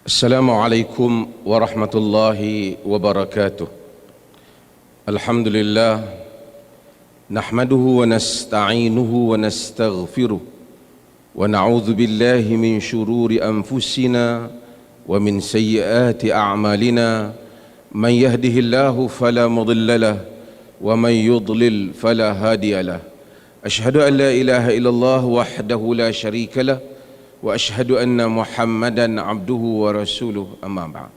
Assalamualaikum warahmatullahi wabarakatuh. Alhamdulillah, nahmaduhu wa nasta'inuhu wa nastaghfiruh wa na'udzu billahi min shururi anfusina wa min sayyiati a'malina. Man yahdihillahu fala mudilla lahu wa man yudlil fala hadiya lahu. Asyhadu an la ilaha illallah wahdahu la syarika lahu wa ashhadu anna Muhammadan abduhu wa rasuluh, amma ba'd.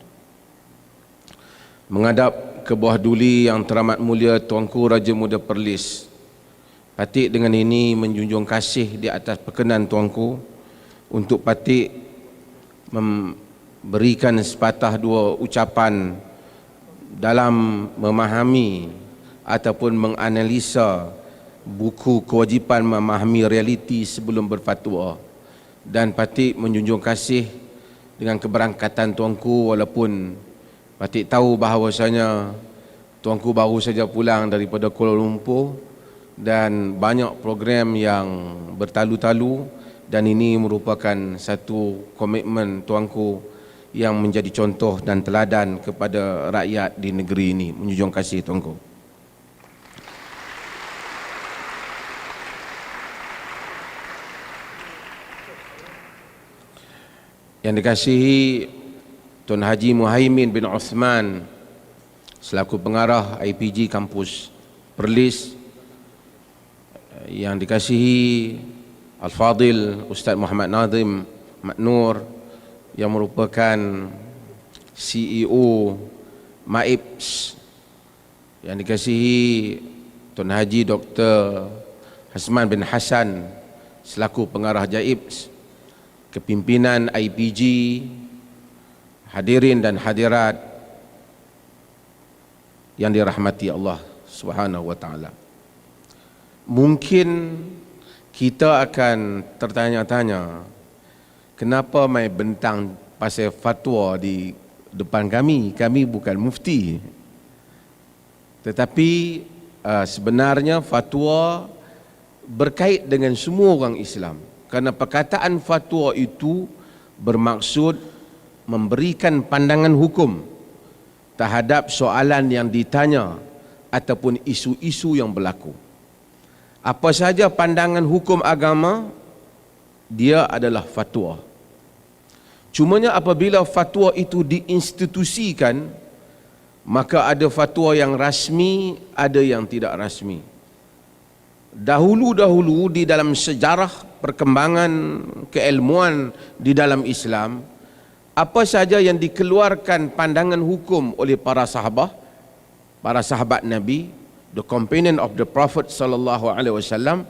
Menghadap ke buah duli yang teramat mulia Tuanku Raja Muda Perlis, Patik dengan ini menjunjung kasih di atas perkenan Tuanku untuk Patik memberikan sepatah dua ucapan dalam memahami ataupun menganalisa buku kewajipan memahami realiti sebelum berfatwa. Dan Patik menjunjung kasih dengan keberangkatan Tuanku, walaupun Patik tahu bahawasanya Tuanku baru saja pulang daripada Kuala Lumpur dan banyak program yang bertalu-talu, dan ini merupakan satu komitmen Tuanku yang menjadi contoh dan teladan kepada rakyat di negeri ini. Menjunjung kasih Tuanku. Yang dikasihi Tuan Haji Muhaimin bin Osman selaku pengarah IPG Kampus Perlis, yang dikasihi Al-Fadil Ustaz Muhammad Nazim Maknur yang merupakan CEO MAIPS, yang dikasihi Tuan Haji Dr. Hasman bin Hasan selaku pengarah JAIPS, kepimpinan IPG, hadirin dan hadirat yang dirahmati Allah Subhanahu wa taala. Mungkin kita akan tertanya-tanya, kenapa mai bentang pasal fatwa di depan kami? Kami bukan mufti. Tetapi sebenarnya fatwa berkait dengan semua orang Islam. Karena perkataan fatwa itu bermaksud memberikan pandangan hukum terhadap soalan yang ditanya ataupun isu-isu yang berlaku. Apa saja pandangan hukum agama, dia adalah fatwa. Cumanya apabila fatwa itu diinstitusikan, maka ada fatwa yang rasmi, ada yang tidak rasmi. Dahulu-dahulu di dalam sejarah perkembangan keilmuan di dalam Islam, apa saja yang dikeluarkan pandangan hukum oleh para sahabat Nabi, the companion of the Prophet sallallahu alaihi wasallam,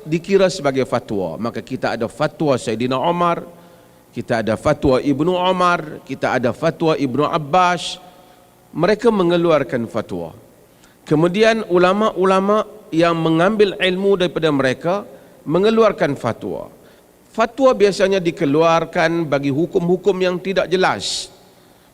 dikira sebagai fatwa. Maka kita ada fatwa Sayyidina Umar, kita ada fatwa Ibnu Umar, kita ada fatwa Ibnu Abbas. Mereka mengeluarkan fatwa. Kemudian ulama-ulama yang mengambil ilmu daripada mereka mengeluarkan fatwa. Fatwa biasanya dikeluarkan bagi hukum-hukum yang tidak jelas.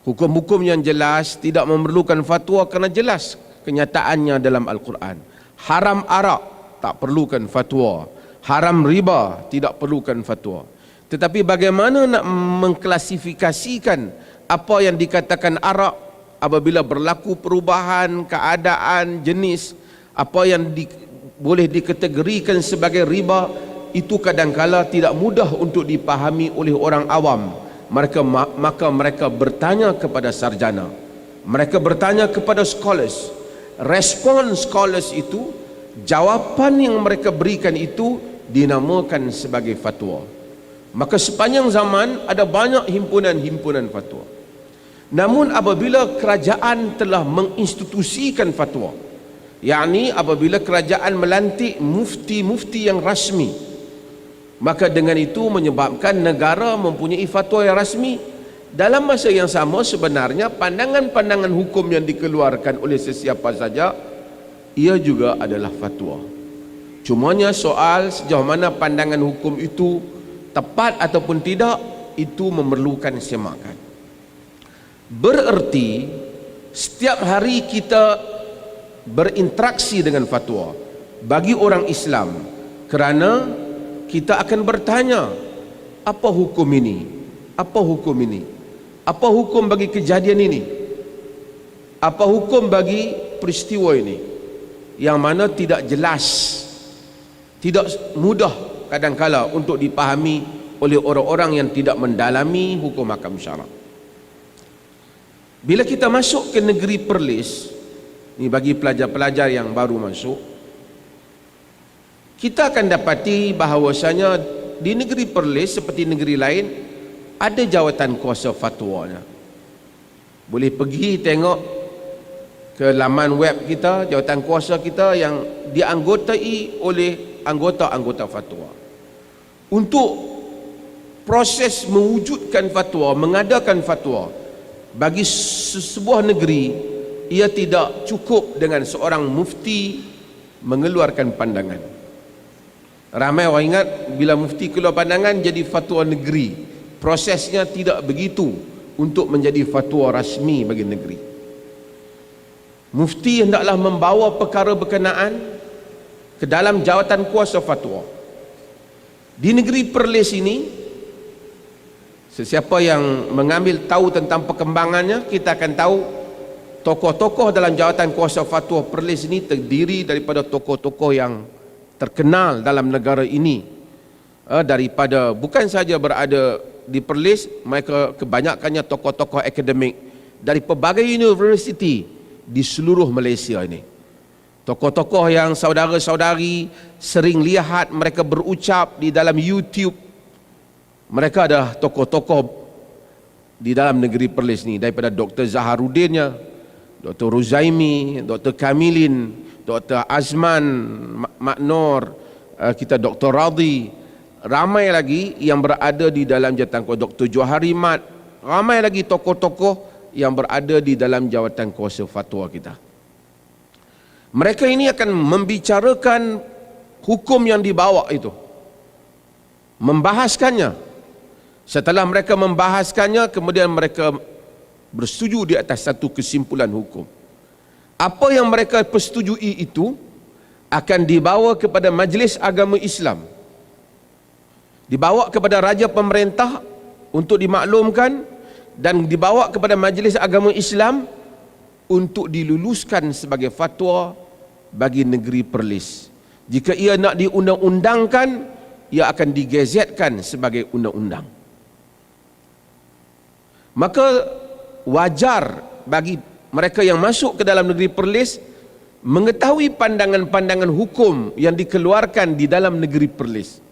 Hukum-hukum yang jelas tidak memerlukan fatwa kerana jelas kenyataannya dalam Al-Quran. Haram arak tak perlukan fatwa. Haram riba tidak perlukan fatwa. Tetapi bagaimana nak mengklasifikasikan apa yang dikatakan arak apabila berlaku perubahan keadaan jenis, apa yang boleh dikategorikan sebagai riba, itu kadangkala tidak mudah untuk dipahami oleh orang awam. Maka mereka bertanya kepada sarjana, mereka bertanya kepada scholars. Respon scholars itu, jawapan yang mereka berikan itu dinamakan sebagai fatwa. Maka sepanjang zaman ada banyak himpunan-himpunan fatwa. Namun apabila kerajaan telah menginstitusikan fatwa, yakni apabila kerajaan melantik mufti-mufti yang rasmi, maka dengan itu menyebabkan negara mempunyai fatwa yang rasmi. Dalam masa yang sama sebenarnya pandangan-pandangan hukum yang dikeluarkan oleh sesiapa saja, ia juga adalah fatwa. Cumanya soal sejauh mana pandangan hukum itu tepat ataupun tidak, itu memerlukan semakan. Bererti setiap hari kita berinteraksi dengan fatwa bagi orang Islam, kerana kita akan bertanya, apa hukum ini? Apa hukum ini? Apa hukum bagi kejadian ini? Apa hukum bagi peristiwa ini? Yang mana tidak jelas, tidak mudah kadangkala untuk dipahami oleh orang-orang yang tidak mendalami hukum hakam syarak. Bila kita masuk ke negeri Perlis, ni bagi pelajar-pelajar yang baru masuk, kita akan dapati bahawasanya di negeri Perlis seperti negeri lain ada jawatan kuasa fatwanya. Boleh pergi tengok ke laman web kita, jawatan kuasa kita yang dianggotai oleh anggota-anggota fatwa. Untuk proses mewujudkan fatwa, mengadakan fatwa bagi sebuah negeri, ia tidak cukup dengan seorang mufti mengeluarkan pandangan. Ramai orang ingat bila mufti keluar pandangan jadi fatwa negeri. Prosesnya tidak begitu untuk menjadi fatwa rasmi bagi negeri. Mufti hendaklah membawa perkara berkenaan ke dalam jawatan kuasa fatwa. Di negeri Perlis ini, sesiapa yang mengambil tahu tentang perkembangannya, kita akan tahu tokoh-tokoh dalam jawatan kuasa fatwa Perlis ini terdiri daripada tokoh-tokoh yang terkenal dalam negara ini, daripada bukan saja berada di Perlis, mereka kebanyakannya tokoh-tokoh akademik dari pelbagai universiti di seluruh Malaysia ini. Tokoh-tokoh yang saudara-saudari sering lihat mereka berucap di dalam YouTube. Mereka ada tokoh-tokoh di dalam negeri Perlis ni, daripada Dr. Zaharuddinnya, Dr. Ruzaimi, Dr. Kamilin, Dr. Azman Maknor, kita Dr. Radhi, ramai lagi yang berada di dalam jawatan kuasa, Dr. Johari Mat, ramai lagi tokoh-tokoh yang berada di dalam jawatan kuasa fatwa kita. Mereka ini akan membicarakan hukum yang dibawa itu, membahaskannya. Setelah mereka membahaskannya, kemudian mereka bersetuju di atas satu kesimpulan hukum. Apa yang mereka persetujui itu akan dibawa kepada Majlis Agama Islam, dibawa kepada Raja Pemerintah untuk dimaklumkan, dan dibawa kepada Majlis Agama Islam untuk diluluskan sebagai fatwa bagi negeri Perlis. Jika ia nak diundang-undangkan, ia akan digazetkan sebagai undang-undang. Maka wajar bagi mereka yang masuk ke dalam negeri Perlis mengetahui pandangan-pandangan hukum yang dikeluarkan di dalam negeri Perlis.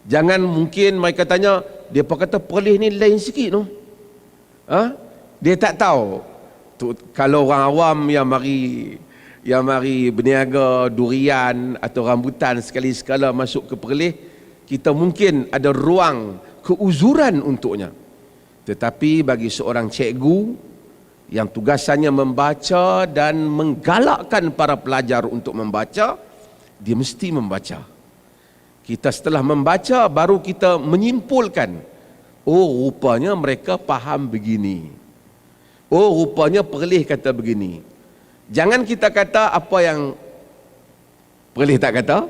Jangan mungkin mereka tanya, dia kata Perlis ni lain sikit no. Dia tak tahu. Kalau orang awam yang mari berniaga durian atau rambutan sekali-sekala masuk ke Perlis, kita mungkin ada ruang keuzuran untuknya. Tetapi bagi seorang cikgu yang tugasannya membaca dan menggalakkan para pelajar untuk membaca, dia mesti membaca. Kita setelah membaca baru kita menyimpulkan, oh rupanya mereka faham begini, oh rupanya Perlis kata begini. Jangan kita kata apa yang Perlis tak kata,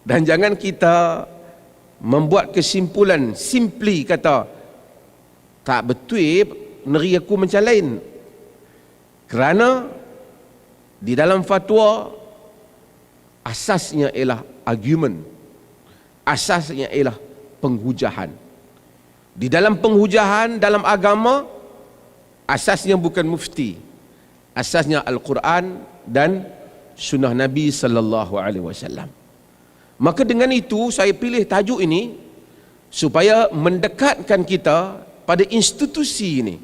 dan jangan kita membuat kesimpulan simply kata tak betul negeri aku macam lain. Kerana di dalam fatwa asasnya ialah argument, asasnya ialah penghujahan. Di dalam penghujahan dalam agama, asasnya bukan mufti, asasnya Al-Quran dan sunnah Nabi sallallahu alaihi wasallam. Maka dengan itu saya pilih tajuk ini supaya mendekatkan kita pada institusi ini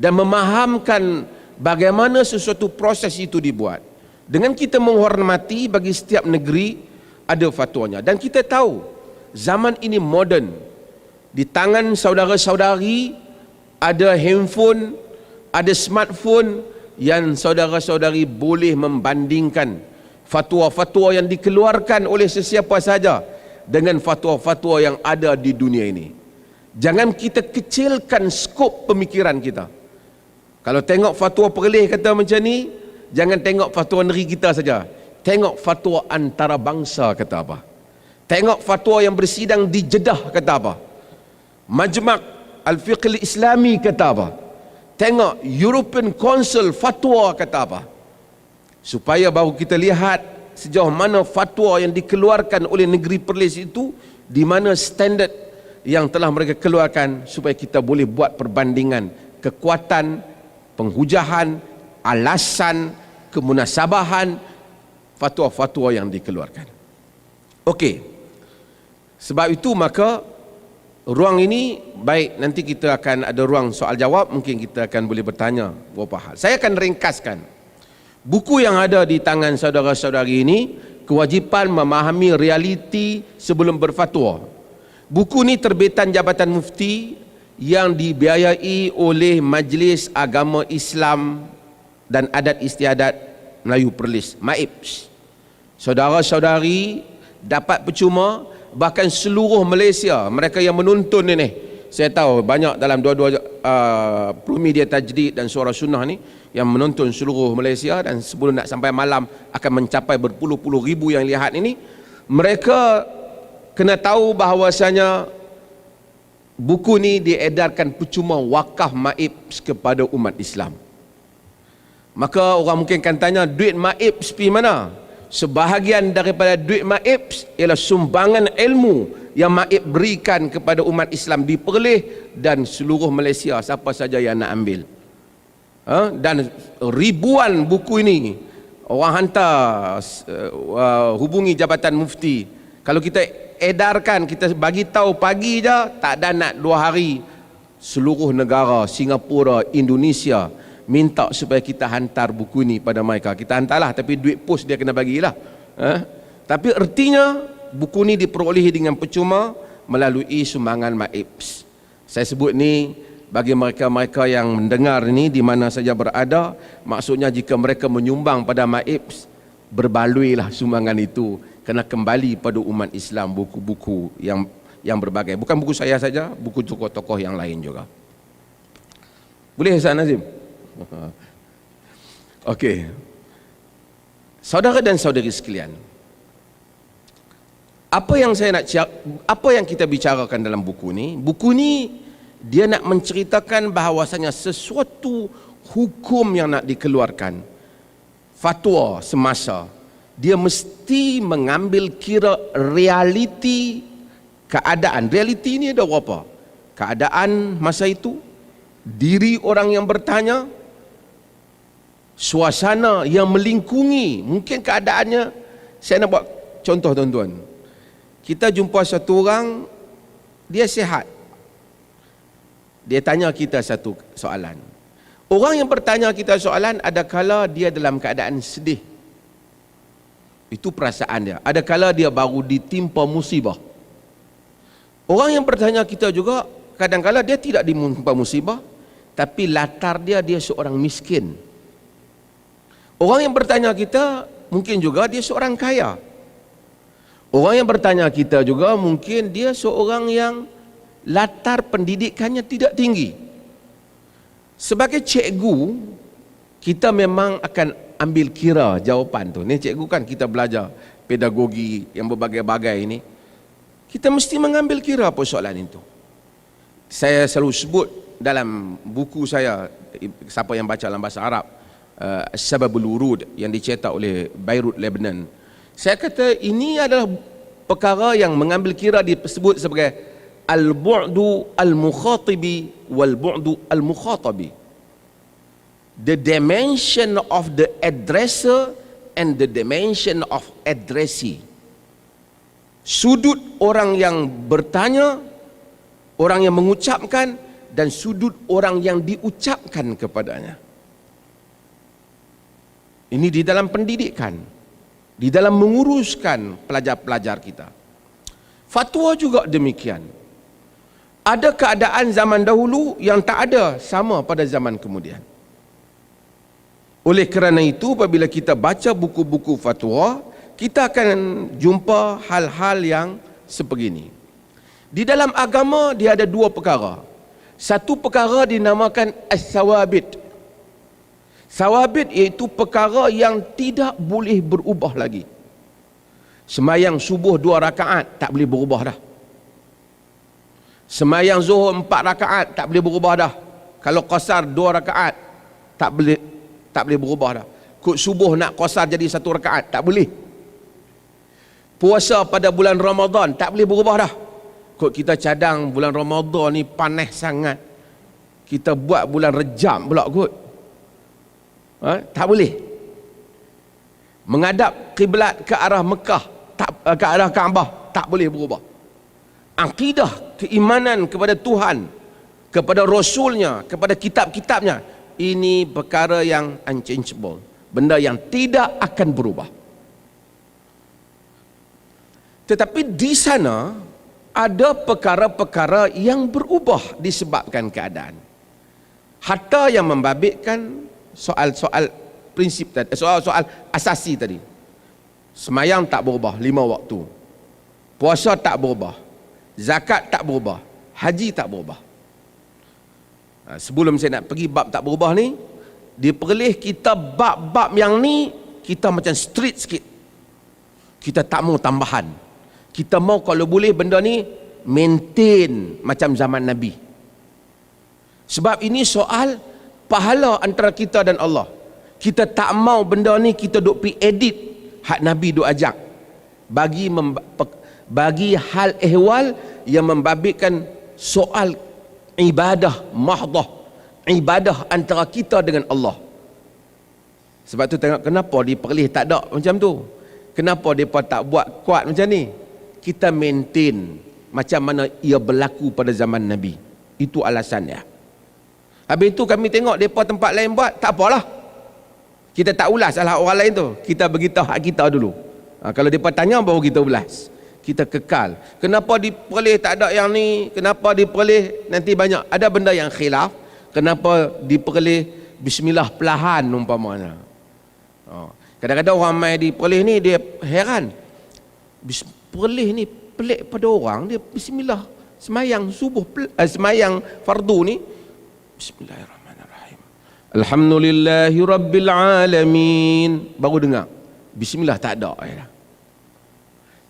dan memahamkan bagaimana sesuatu proses itu dibuat. Dengan kita menghormati bagi setiap negeri ada fatwanya, dan kita tahu zaman ini moden. Di tangan saudara-saudari ada handphone, ada smartphone yang saudara-saudari boleh membandingkan fatwa-fatwa yang dikeluarkan oleh sesiapa saja dengan fatwa-fatwa yang ada di dunia ini. Jangan kita kecilkan skop pemikiran kita. Kalau tengok fatwa Perlis kata macam ni, jangan tengok fatwa negeri kita saja. Tengok fatwa antarabangsa kata apa. Tengok fatwa yang bersidang di Jeddah kata apa. Majma' Al-Fiqh Islami kata apa, tengok European Council fatwa kata apa, supaya baru kita lihat sejauh mana fatwa yang dikeluarkan oleh negeri Perlis itu, di mana standard yang telah mereka keluarkan, supaya kita boleh buat perbandingan kekuatan, penghujahan, alasan, kemunasabahan fatwa-fatwa yang dikeluarkan. Okey, sebab itu maka ruang ini baik, nanti kita akan ada ruang soal jawab, mungkin kita akan boleh bertanya beberapa hal. Saya akan ringkaskan buku yang ada di tangan saudara-saudari ini, Kewajipan Memahami Realiti Sebelum Berfatwa. Buku ini terbitan Jabatan Mufti yang dibiayai oleh Majlis Agama Islam dan Adat Istiadat Melayu Perlis, MAIPS. Saudara-saudari dapat percuma, bahkan seluruh Malaysia, mereka yang menonton ini, saya tahu banyak dalam dua-dua Media Tajdid dan Suara Sunnah ni yang menonton seluruh Malaysia, dan sebelum nak sampai malam akan mencapai berpuluh-puluh ribu yang lihat ini. Mereka kena tahu bahawasanya buku ni diedarkan percuma wakaf MAIPS kepada umat Islam. Maka orang mungkin akan tanya, duit MAIPS pergi mana? Sebahagian daripada duit MAIPS ialah sumbangan ilmu yang MAIPS berikan kepada umat Islam di Perlis dan seluruh Malaysia, siapa saja yang nak ambil. Dan ribuan buku ini orang hantar, hubungi Jabatan Mufti. Kalau kita edarkan, kita bagi tahu pagi je, tak ada nak 2 hari, seluruh negara, Singapura, Indonesia minta supaya kita hantar buku ini pada mereka. Kita hantarlah, tapi duit pos dia kena bagilah. Tapi artinya buku ini diperolehi dengan percuma melalui sumbangan MAIPS. Saya sebut ni bagi mereka-mereka yang mendengar ini di mana saja berada, maksudnya jika mereka menyumbang pada MAIPS, berbaluilah sumbangan itu kena kembali pada umat Islam, buku-buku yang berbagai. Bukan buku saya saja, buku tokoh-tokoh yang lain juga. Boleh Ustaz Nazim? Okey. Saudara dan saudari sekalian, apa yang kita bicarakan dalam buku ni? Buku ni dia nak menceritakan bahawasanya sesuatu hukum yang nak dikeluarkan, fatwa semasa, dia mesti mengambil kira realiti keadaan. Realiti ini ada berapa? Keadaan masa itu, diri orang yang bertanya, suasana yang melingkungi, mungkin keadaannya. Saya nak buat contoh tuan-tuan. Kita jumpa satu orang, dia sihat. Dia tanya kita satu soalan. Orang yang bertanya kita soalan, adakala dia dalam keadaan sedih. Itu perasaan dia. Adakala dia baru ditimpa musibah. Orang yang bertanya kita juga, kadang-kala dia tidak ditimpa musibah, tapi latar dia seorang miskin. Orang yang bertanya kita, mungkin juga dia seorang kaya. Orang yang bertanya kita juga, mungkin dia seorang yang latar pendidikannya tidak tinggi. Sebagai cikgu, kita memang akan ambil kira jawapan tu. Ni cikgu kan kita belajar pedagogi yang berbagai-bagai ini. Kita mesti mengambil kira apa soalan itu. Saya selalu sebut dalam buku saya, siapa yang baca dalam bahasa Arab, As-Sababul Wurud yang dicetak oleh Beirut, Lebanon. Saya kata ini adalah perkara yang mengambil kira disebut sebagai al-bu'du al-mukhatibi wal-bu'du al-mukhatabi. The dimension of the addresser and the dimension of addressee. Sudut orang yang bertanya, orang yang mengucapkan, dan sudut orang yang diucapkan kepadanya. Ini di dalam pendidikan, di dalam menguruskan pelajar-pelajar kita. Fatwa juga demikian. Ada keadaan zaman dahulu yang tak ada sama pada zaman kemudian. Oleh kerana itu, apabila kita baca buku-buku fatwa, kita akan jumpa hal-hal yang sebegini. Di dalam agama dia ada 2 perkara. Satu perkara dinamakan as-sawabit. Sawabit iaitu perkara yang tidak boleh berubah lagi. Sembahyang subuh 2 rakaat tak boleh berubah dah. Semayang zuhur 4 rakaat tak boleh berubah dah. Kalau qasar 2 rakaat tak boleh berubah dah. Kut subuh nak qasar jadi 1 rakaat tak boleh. Puasa pada bulan Ramadan tak boleh berubah dah. Kut kita cadang bulan Ramadan ni panas sangat, kita buat bulan Rejab pula kot. Tak boleh. Menghadap kiblat ke arah Mekah, ke arah Kaabah tak boleh berubah. Akidah, keimanan kepada Tuhan, kepada Rasulnya, kepada kitab-kitabnya, ini perkara yang unchangeable, benda yang tidak akan berubah. Tetapi di sana ada perkara-perkara yang berubah disebabkan keadaan. Hatta yang membabitkan soal-soal prinsip tadi, soal-soal asasi tadi. Semayang tak berubah 5 waktu. Puasa tak berubah. Zakat tak berubah. Haji tak berubah. Sebelum saya nak pergi bab tak berubah ni, diperlih kita bab-bab yang ni kita macam street sikit. Kita tak mau tambahan. Kita mau kalau boleh benda ni maintain macam zaman Nabi. Sebab ini soal pahala antara kita dan Allah. Kita tak mau benda ni kita duk pi edit hak Nabi duk ajak. Bagi hal ehwal yang membabitkan soal ibadah mahdah, ibadah antara kita dengan Allah. Sebab tu tengok kenapa diperlih tak ada macam tu. Kenapa mereka tak buat kuat macam ni? Kita maintain macam mana ia berlaku pada zaman Nabi. Itu alasannya. Habis itu kami tengok mereka tempat lain buat, tak apalah. Kita tak ulas salah orang lain tu. Kita beritahu hak kita dulu. Kalau mereka tanya baru kita ulas. Kita kekal. Kenapa diperlih tak ada yang ni? Kenapa diperlih nanti banyak? Ada benda yang khilaf. Kenapa diperlih bismillah perlahan umpamanya. Kadang-kadang orang mai diperlih ni dia heran. Perlih ni pelik pada orang, dia bismillah semayang subuh, semayang fardu ni bismillahirrahmanirrahim, alhamdulillahi rabbil alamin, baru dengar bismillah tak ada ya.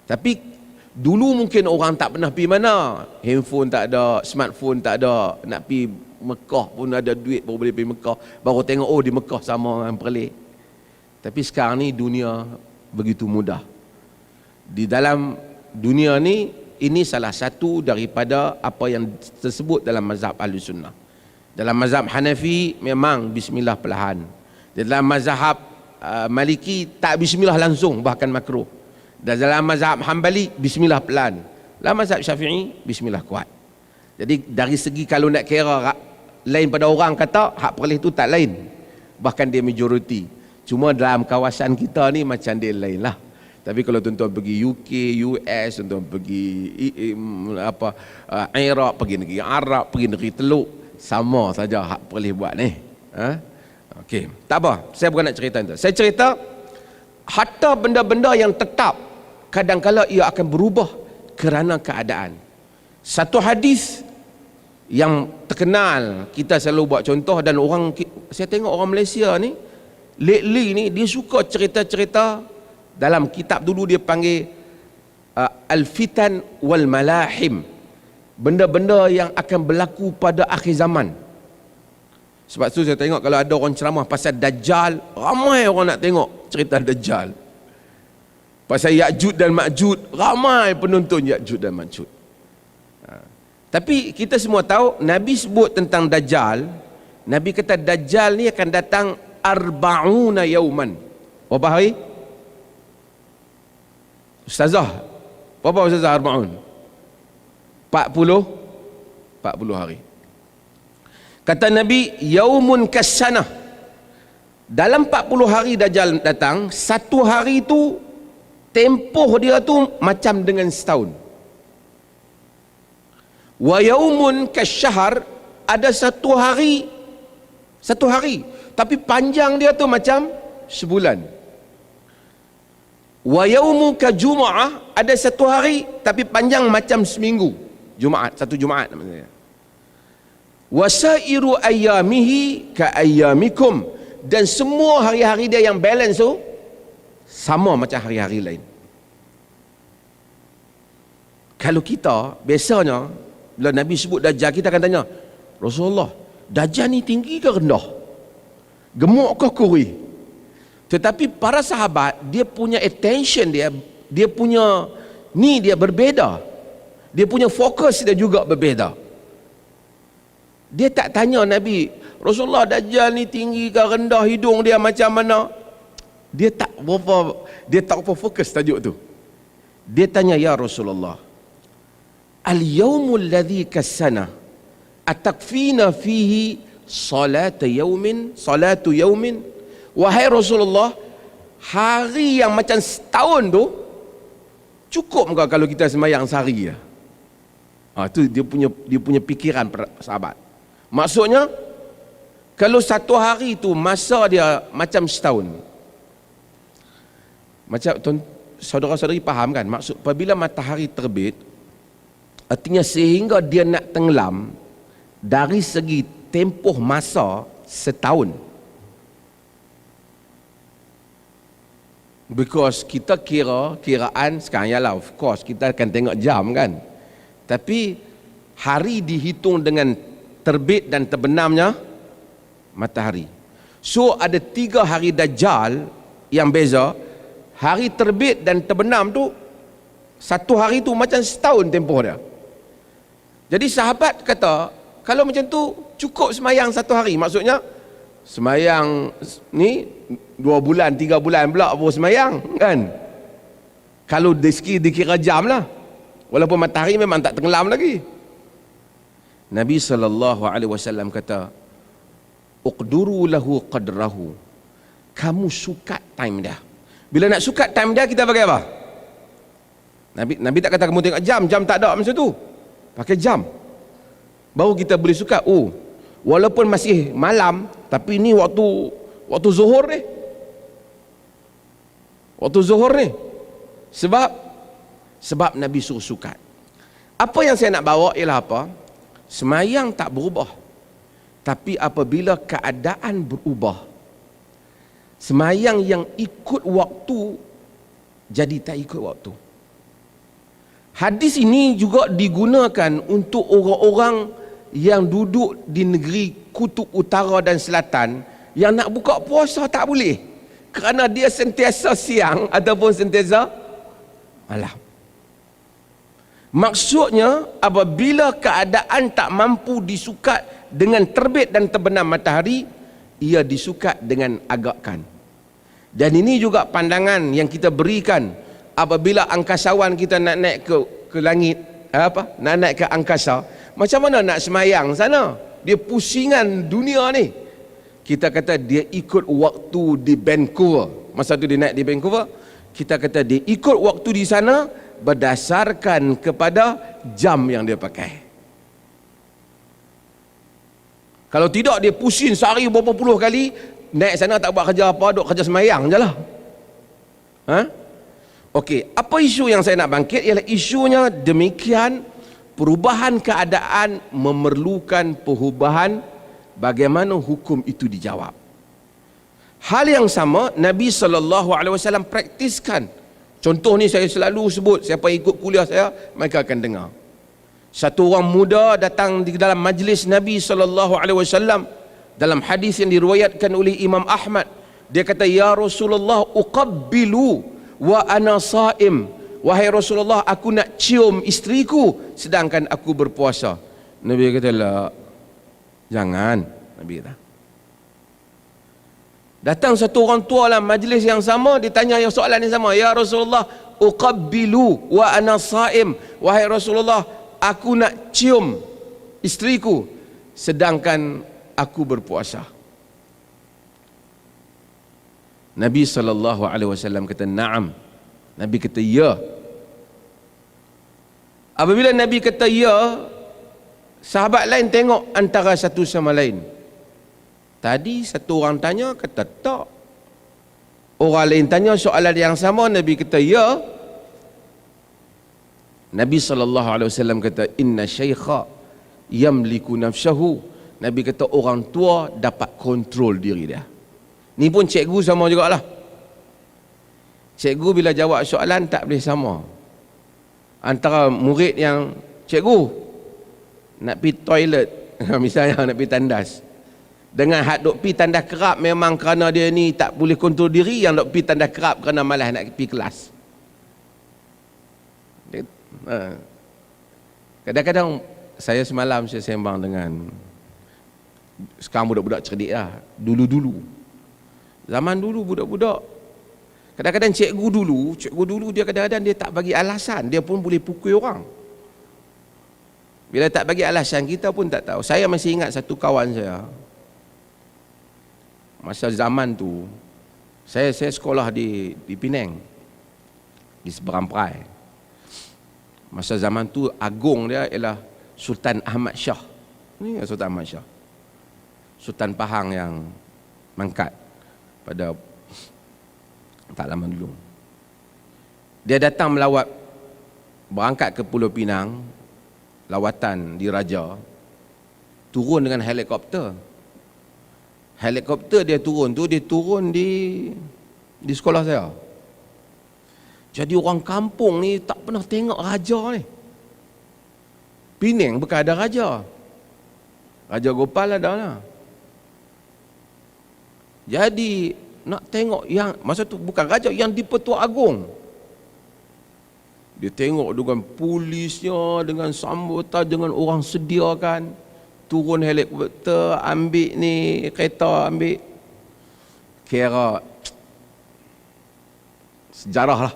Tapi dulu mungkin orang tak pernah pergi mana, handphone tak ada, smartphone tak ada, nak pergi Mekah pun ada duit baru boleh pergi Mekah, baru tengok oh di Mekah sama dengan perlih. Tapi sekarang ni dunia begitu mudah. Di dalam dunia ni, ini salah satu daripada apa yang tersebut dalam mazhab Ahli Sunnah. Dalam mazhab Hanafi memang bismillah perlahan. Dalam mazhab Maliki tak bismillah langsung, bahkan makruh. Dan dalam mazhab Hambali bismillah pelan. Dalam mazhab Syafi'i bismillah kuat. Jadi dari segi kalau nak kira lain pada orang kata hak perlih tu tak lain, bahkan dia majoriti. Cuma dalam kawasan kita ni macam dia lain lah. Tapi kalau tuan-tuan pergi UK, US, tuan-tuan pergi Iraq, pergi negeri Arab, pergi negeri Teluk, sama saja hak perlih buat ni. Okey, tak apa. Saya bukan nak cerita itu. Saya cerita hatta benda-benda yang tetap kadang-kala ia akan berubah kerana keadaan. Satu hadis yang terkenal kita selalu buat contoh, dan orang, saya tengok orang Malaysia ni lately ni dia suka cerita-cerita. Dalam kitab dulu dia panggil Al-Fitan wal Malahim, benda-benda yang akan berlaku pada akhir zaman. Sebab tu saya tengok kalau ada orang ceramah pasal Dajjal, ramai orang nak tengok cerita Dajjal. Pasal Ya'jud dan Ma'jud, ramai penonton Ya'jud dan Ma'jud. Tapi kita semua tahu Nabi sebut tentang Dajjal. Nabi kata Dajjal ni akan datang 40 yauman. Berapa hari? Ustazah, berapa Ustazah Arba'un? 40 hari. Kata Nabi, yaumun kassanah. Dalam 40 hari Dajjal datang, satu hari tu tempoh dia tu macam dengan setahun. Wa yaumun kasyahr, ada satu hari tapi panjang dia tu macam sebulan. Wa yaumu ka Jum'ah, ada satu hari tapi panjang macam seminggu. Jumaat, satu Jumaat namanya. Wa sairu ayyamihi ka ayyamikum, dan semua hari-hari dia yang balance tu sama macam hari-hari lain. Kalau kita biasanya Bila Nabi sebut Dajjal, kita akan tanya, Rasulullah, Dajjal ni tinggi ke rendah? Gemuk ke kurus? Tetapi para sahabat, dia punya attention dia punya dia berbeza. Dia punya fokus dia juga berbeza. Dia tak tanya Nabi, Rasulullah, Dajjal ni tinggi ke rendah, hidung dia macam mana? Dia tak apa fokus tajuk tu. Dia tanya, ya Rasulullah, al-yawmul ladzi kasana atakfina fihi salatu yaumin. Wahai Rasulullah, hari yang macam setahun tu cukup ke kalau kita sembahyang sehari ya? Tu dia punya fikiran sahabat. Maksudnya kalau satu hari tu masa dia macam setahun. Macam saudara-saudari faham kan? Maksud apabila matahari terbit, artinya sehingga dia nak tenggelam, dari segi tempoh masa setahun. Because kita kiraan sekarang, yalah, of course kita akan tengok jam kan, tapi hari dihitung dengan terbit dan terbenamnya matahari. So ada 3 hari Dajjal yang beza. Hari terbit dan terbenam tu, satu hari tu macam setahun tempoh dia. Jadi sahabat kata, kalau macam tu cukup semayang satu hari. Maksudnya semayang ni 2 bulan, 3 bulan pula baru semayang kan. Kalau dikira jam lah, walaupun matahari memang tak tenggelam lagi. Nabi SAW kata, uqduru lahu qadrahu, kamu sukat time dia. Bila nak sukat time dia, kita pakai apa? Nabi tak kata kamu tengok jam tak ada masa tu. Pakai jam. Baru kita boleh sukat. Walaupun masih malam, tapi ni waktu zuhur ni. Waktu zuhur ni. Sebab Nabi suruh sukat. Apa yang saya nak bawa ialah apa? Semayang tak berubah. Tapi apabila keadaan berubah, semayang yang ikut waktu jadi tak ikut waktu. Hadis ini juga digunakan untuk orang-orang yang duduk di negeri kutub utara dan selatan, yang nak buka puasa tak boleh kerana dia sentiasa siang ataupun sentiasa malam. Maksudnya apabila keadaan tak mampu disukat dengan terbit dan terbenam matahari, ia disukat dengan agakkan. Dan ini juga pandangan yang kita berikan apabila angkasawan kita nak naik ke langit, nak naik ke angkasa. Macam mana nak semayang sana? Dia pusingan dunia ni. Kita kata dia ikut waktu di Vancouver. Masa tu dia naik di Vancouver, kita kata dia ikut waktu di sana berdasarkan kepada jam yang dia pakai. Kalau tidak, dia pusing sehari berapa puluh kali, naik sana tak buat kerja apa, duk kerja semayang je lah. Okey, apa isu yang saya nak bangkit ialah isunya demikian, perubahan keadaan memerlukan perubahan bagaimana hukum itu dijawab. Hal yang sama Nabi SAW praktiskan. Contoh ni saya selalu sebut, siapa ikut kuliah saya, mereka akan dengar. Satu orang muda datang di dalam majlis Nabi SAW. Dalam hadis yang diriwayatkan oleh Imam Ahmad, dia kata, ya Rasulullah, uqabbilu wa ana saim. Wahai Rasulullah, aku nak cium isteriku sedangkan aku berpuasa. Nabi kata, la, jangan. Nabi kata. Datang satu orang tua dalam majlis yang sama, ditanya yang soalan yang sama, ya Rasulullah, uqabbilu wa ana saim. Wahai Rasulullah, aku nak cium isteriku sedangkan aku berpuasa. Nabi SAW kata, na'am. Nabi kata, ya. Apabila Nabi kata ya, sahabat lain tengok antara satu sama lain. Tadi satu orang tanya, kata tak. Orang lain tanya soalan yang sama, Nabi kata ya. Nabi SAW kata, inna syaikha yamliku nafsahu. Nabi kata orang tua dapat kontrol diri dia. Ni pun cikgu sama jugalah. Cikgu bila jawab soalan tak boleh sama antara murid yang cikgu, nak pergi toilet misalnya nak pergi tandas, dengan hak duk pergi tandas kerap memang kerana dia ni tak boleh kontrol diri, yang duk pergi tandas kerap kerana malas nak pergi kelas. Kadang-kadang saya semalam saya sembang dengan, sekarang budak-budak cerdik lah, dulu-dulu, zaman dulu budak-budak, kadang-kadang cikgu dulu dia kadang-kadang dia tak bagi alasan, dia pun boleh pukul orang. Bila tak bagi alasan, kita pun tak tahu. Saya masih ingat satu kawan saya, masa zaman tu saya sekolah di Penang, di seberang Perai. Masa zaman tu agung dia ialah Sultan Ahmad Shah. Ini Sultan Ahmad Shah, Sultan Pahang yang mangkat pada tak lama dulu. Dia datang melawat, berangkat ke Pulau Pinang, lawatan di Raja, turun dengan helikopter. Helikopter dia turun tu, dia turun di sekolah saya. Jadi orang kampung ni tak pernah tengok raja ni. Penang bukan ada raja. Raja Gopal ada lah. Jadi nak tengok yang masa tu bukan raja, yang di-Pertua Agong. Dia tengok dengan polisnya, dengan sambutan, dengan orang sediakan. Turun helikopter, ambil ni kereta, ambil. Kira sejarah lah.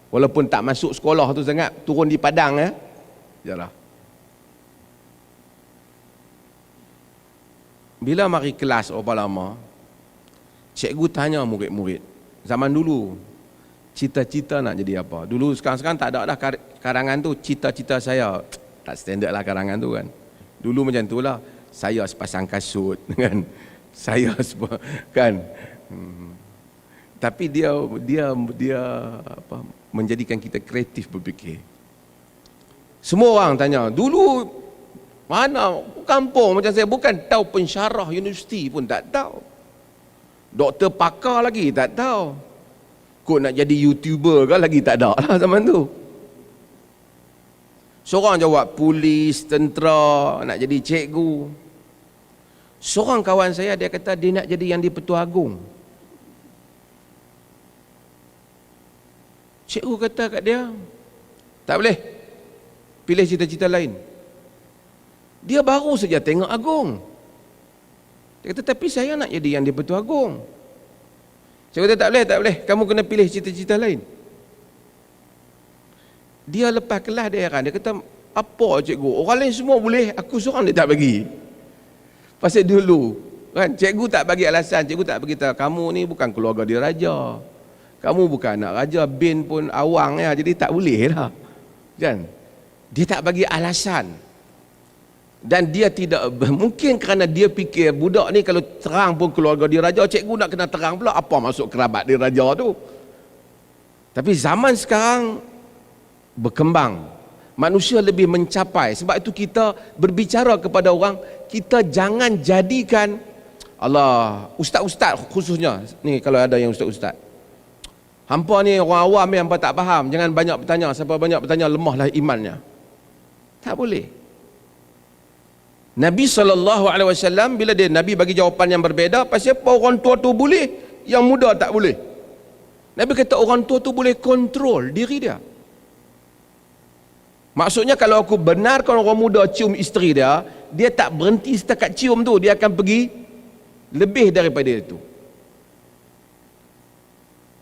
Walaupun tak masuk sekolah tu sangat, turun di padang ya. Sejarah. Bila mari kelas berapa lama, cikgu tanya murid-murid, zaman dulu cita-cita nak jadi apa? Dulu sekarang tak ada dah karangan tu, cita-cita saya. Tak standard lah karangan tu kan. Dulu macam tu lah, saya sepasang kasut kan. Saya kan. Tapi dia apa, menjadikan kita kreatif berfikir. Semua orang tanya, dulu mana kampung macam saya, bukan tahu pensyarah universiti pun tak tahu. Doktor pakar lagi tak tahu. Kok nak jadi YouTuber kan lagi tak ada lah zaman tu. Seorang jawab polis, tentera, nak jadi cikgu. Seorang kawan saya dia kata dia nak jadi yang di Pertua Agong. Cikgu kata kat dia, tak boleh, pilih cita-cita lain. Dia baru saja tengok Agong. Dia kata tapi saya nak jadi yang di Pertua Agong. Cikgu kata tak boleh, kamu kena pilih cita-cita lain. Dia lepas kelas dia heran, dia kata apa cikgu, orang lain semua boleh, aku seorang dia tak bagi. Pasal dulu kan cikgu tak bagi alasan, cikgu tak beritahu kamu ni bukan keluarga dia raja, kamu bukan anak raja, bin pun awang ya, jadi tak boleh lah kan. Dia tak bagi alasan. Dan dia tidak, mungkin kerana dia fikir budak ni kalau terang pun keluarga dia raja, cikgu nak kena terang pula apa masuk kerabat dia raja tu. Tapi zaman sekarang berkembang, manusia lebih mencapai. Sebab itu kita berbicara kepada orang, kita jangan jadikan Allah, ustaz-ustaz khususnya ni, kalau ada yang ustaz-ustaz, hampa ni orang awam ni, hampa tak faham, jangan banyak bertanya, siapa banyak bertanya lemahlah imannya. Tak boleh. Nabi SAW bila dia Nabi bagi jawapan yang berbeza, pasal apa orang tua tu boleh, yang muda tak boleh. Nabi kata orang tua tu boleh kontrol diri dia. Maksudnya kalau aku benarkan orang muda cium isteri dia, dia tak berhenti setakat cium tu, dia akan pergi lebih daripada itu.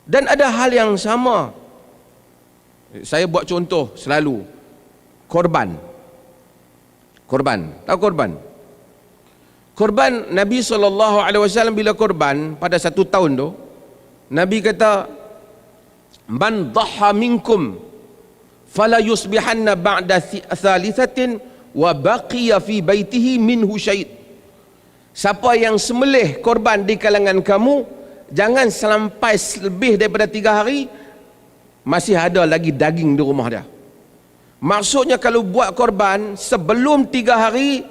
Dan ada hal yang sama. Saya buat contoh selalu, korban. Tahu korban? Korban Nabi SAW bila korban pada 1 tahun tu, Nabi kata, man dhaha minkum fala yusbihanna ba'da thalithatin wa baqiya fi baitihi minhu syait. Siapa yang sembelih korban di kalangan kamu, jangan sampai lebih daripada 3 hari masih ada lagi daging di rumah dia. Maksudnya kalau buat korban sebelum 3 hari,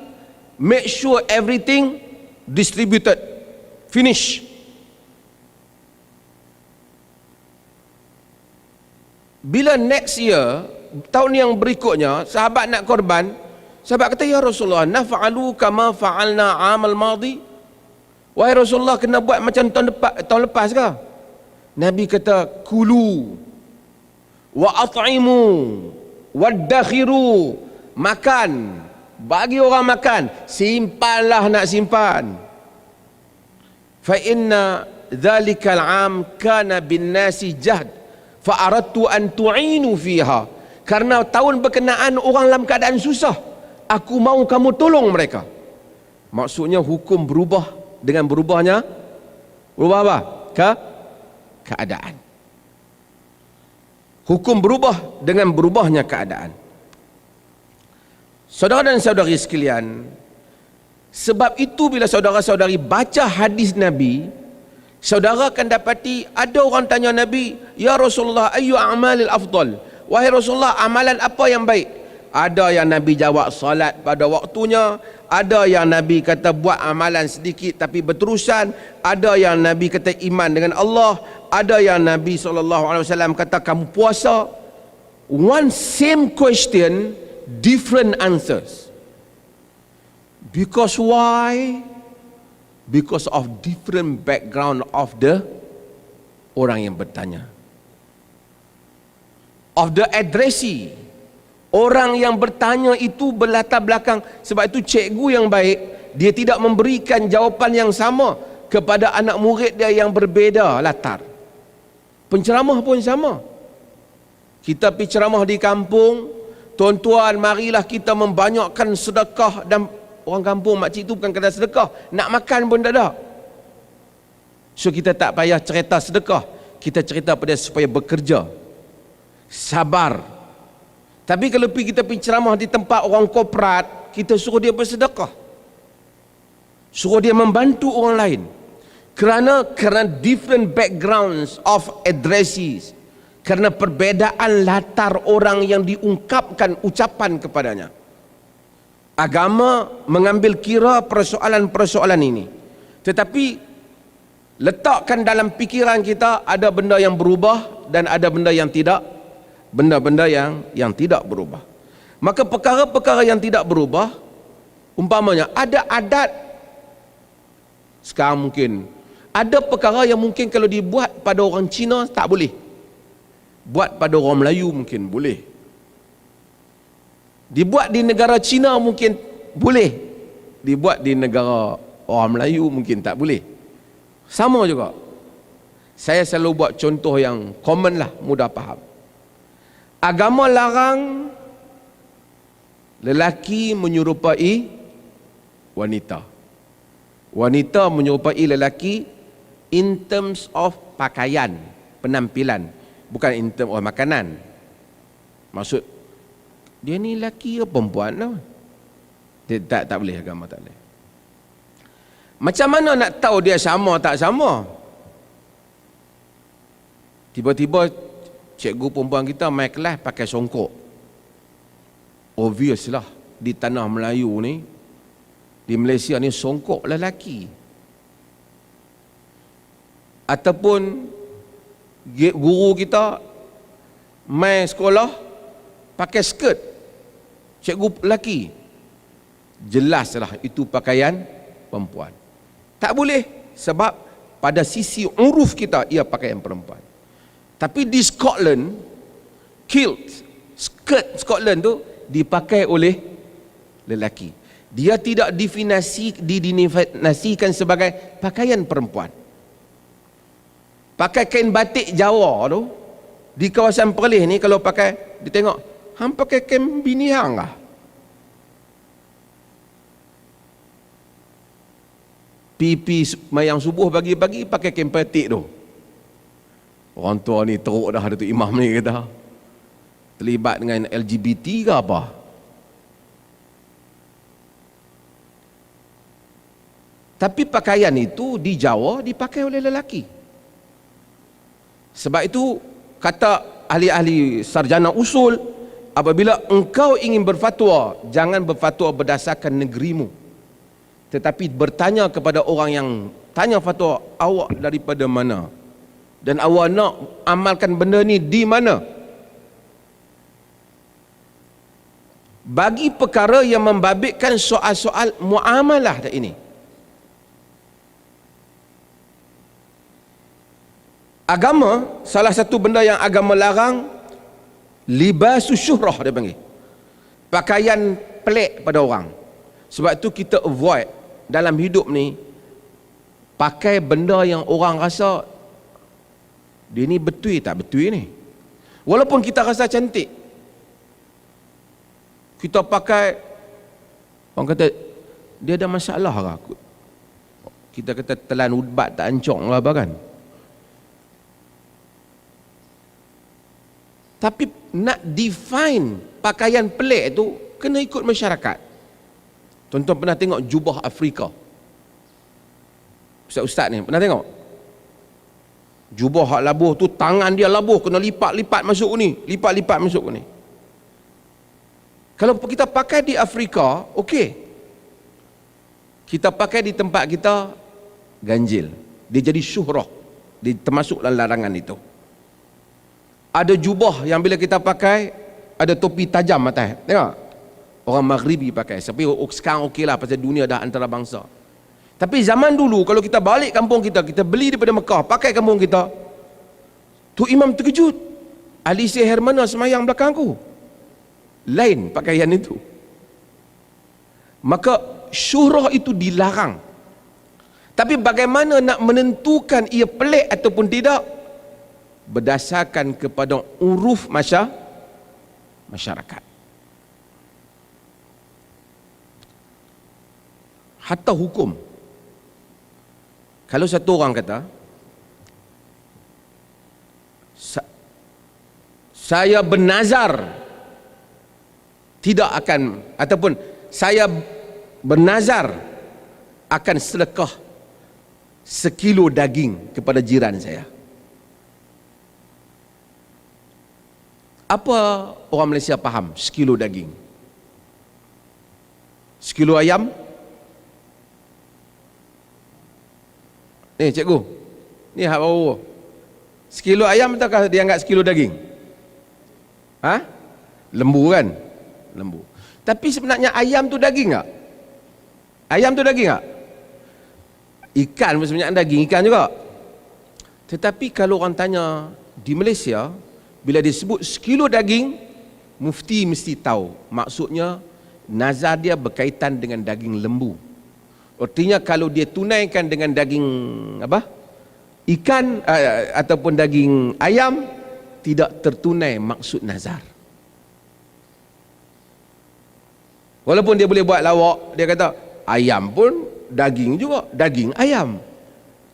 make sure everything distributed, finish. Bila next year, tahun yang berikutnya, sahabat nak korban, Sahabat kata, ya Rasulullah, naf'alu kama fa'alna amal madi. Wahai Rasulullah, kena buat macam tahun lepas ke? Nabi kata, kulu wa at'imu waddakhiru, makan, bagi orang makan, simpanlah nak simpan. Fa inna dhalikal am kana bin nasi jahd fa aradtu an tu'inu fiha. Karena tahun berkenaan orang dalam keadaan susah, aku mau kamu tolong mereka. Maksudnya hukum berubah dengan berubah apa? Keadaan. Hukum berubah dengan berubahnya keadaan. Saudara dan saudari sekalian, sebab itu bila saudara-saudari baca hadis Nabi, saudara akan dapati ada orang tanya Nabi, ya Rasulullah, ayyu a'malil afdal? Wahai Rasulullah, amalan apa yang baik? Ada yang Nabi jawab salat pada waktunya, ada yang Nabi kata buat amalan sedikit tapi berterusan, ada yang Nabi kata iman dengan Allah, ada yang Nabi SAW kata kamu puasa. One same question, different answers. Because why? Because of different background of the orang yang bertanya, of the addressee. Orang yang bertanya itu berlatar belakang. Sebab itu cikgu yang baik, dia tidak memberikan jawapan yang sama kepada anak murid dia yang berbeza latar. Penceramah pun sama. Kita pergi ceramah di kampung, tuan-tuan, marilah kita membanyakkan sedekah. Dan orang kampung, makcik itu bukan kata sedekah, nak makan pun tak ada. So kita tak payah cerita sedekah, kita cerita pada supaya bekerja, sabar. Tapi kalau kita pergi ceramah di tempat orang korporat, kita suruh dia bersedekah, suruh dia membantu orang lain. Kerana different backgrounds of addressees, kerana perbezaan latar orang yang diungkapkan ucapan kepadanya. Agama mengambil kira persoalan-persoalan ini, tetapi letakkan dalam fikiran kita ada benda yang berubah dan ada benda yang tidak, benda-benda yang tidak berubah. Maka perkara-perkara yang tidak berubah, umpamanya ada adat, sekarang mungkin ada perkara yang mungkin kalau dibuat pada orang Cina tak boleh, buat pada orang Melayu mungkin boleh, dibuat di negara Cina mungkin boleh, dibuat di negara orang Melayu mungkin tak boleh. Sama juga, saya selalu buat contoh yang common lah, mudah faham. Agama larang lelaki menyerupai wanita, wanita menyerupai lelaki in terms of pakaian, penampilan, bukan in terms of makanan. Maksud dia ni lelaki ke perempuan lah. Dia tak boleh, agama tak boleh. Macam mana nak tahu dia sama tak sama? Tiba-tiba cikgu perempuan kita main kelas pakai songkok. Obvious lah, di tanah Melayu ni, di Malaysia ni, songkok lelaki. Ataupun guru kita main sekolah pakai skirt, cikgu lelaki, jelaslah itu pakaian perempuan. Tak boleh, sebab pada sisi uruf kita ia pakaian perempuan. Tapi di Scotland, kilt, skirt Scotland tu dipakai oleh lelaki. Dia tidak didefinisikan sebagai pakaian perempuan. Pakai kain batik Jawa tu, di kawasan Perlis ni kalau pakai, dia tengok, hang pakai kain bini hang lah. Pipi mayang subuh pagi-pagi pakai kain batik tu. Orang tua ni teruk dah, Datuk Imam ni kata terlibat dengan LGBT ke apa. Tapi pakaian itu di Jawa dipakai oleh lelaki. Sebab itu kata ahli-ahli sarjana usul, apabila engkau ingin berfatwa, jangan berfatwa berdasarkan negerimu, tetapi bertanya kepada orang yang tanya fatwa, awak daripada mana? Dan awak nak amalkan benda ni di mana? bagi perkara yang membabitkan soal-soal muamalah ini. Agama, salah satu benda yang agama larang, libasus syuhrah dia panggil. Pakaian pelik pada orang. Sebab tu kita avoid dalam hidup ni pakai benda yang orang rasa dia ni betul tak betul ni. Walaupun kita rasa cantik, kita pakai, orang kata dia ada masalah lah. Kita kata telan ubat tak ancong lah apa kan. Tapi nak define pakaian pelik tu kena ikut masyarakat. Tuan-tuan pernah tengok jubah Afrika? Ustaz-ustaz ni pernah tengok? Jubah hak labuh tu, tangan dia labuh, kena lipat-lipat masuk ni, lipat-lipat masuk ni. Kalau kita pakai di Afrika, okey. Kita pakai di tempat kita, ganjil. Dia jadi syuhrah. Dia termasuk dalam larangan itu. Ada jubah yang bila kita pakai, ada topi tajam atas. Tengok. Orang Maghribi pakai. Tapi sekarang okey lah, pasal dunia dah antarabangsa. Tapi zaman dulu, kalau kita balik kampung kita, kita beli daripada Mekah, pakai kampung kita, tu imam terkejut. Ahli sihir mana semayang belakang aku? Lain pakaian itu. Maka syuhrah itu dilarang. Tapi bagaimana nak menentukan ia pelik ataupun tidak? Berdasarkan kepada uruf masyarakat. Hatta hukum. Kalau satu orang kata, saya bernazar tidak akan, ataupun saya bernazar akan sedekah 1 kilo daging kepada jiran saya. Apa orang Malaysia faham 1 kilo daging? 1 kilo ayam? Ni cikgu, ni hak baru. 1 kilo ayam ataukah dia anggap 1 kilo daging? Ha? Lembu kan? Lembu. Tapi sebenarnya ayam tu daging tak? Ayam tu daging tak? Ikan pun sebenarnya daging ikan juga. Tetapi kalau orang tanya di Malaysia, bila disebut 1 kilo daging, mufti mesti tahu maksudnya nazar dia berkaitan dengan daging lembu. Artinya kalau dia tunaikan dengan daging apa? Ikan ataupun daging ayam, tidak tertunai maksud nazar. Walaupun dia boleh buat lawak, dia kata ayam pun daging juga, daging ayam.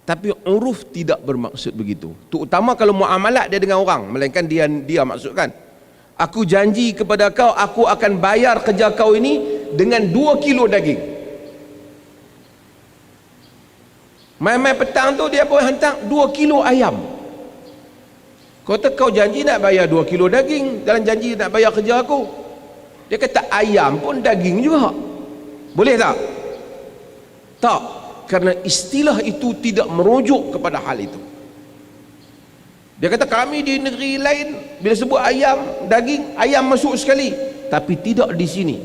Tapi uruf tidak bermaksud begitu. Terutama kalau muamalat dia dengan orang, melainkan dia maksudkan, aku janji kepada kau, aku akan bayar kerja kau ini dengan 2 kilo daging. Mai-mai petang tu dia pun hantar 2 kilo ayam. Kata kau janji nak bayar 2 kilo daging dalam janji nak bayar kerja aku. Dia kata ayam pun daging juga. Boleh tak? Tak. Kerana istilah itu tidak merujuk kepada hal itu. Dia kata kami di negeri lain bila sebut ayam, daging, ayam masuk sekali. Tapi tidak di sini.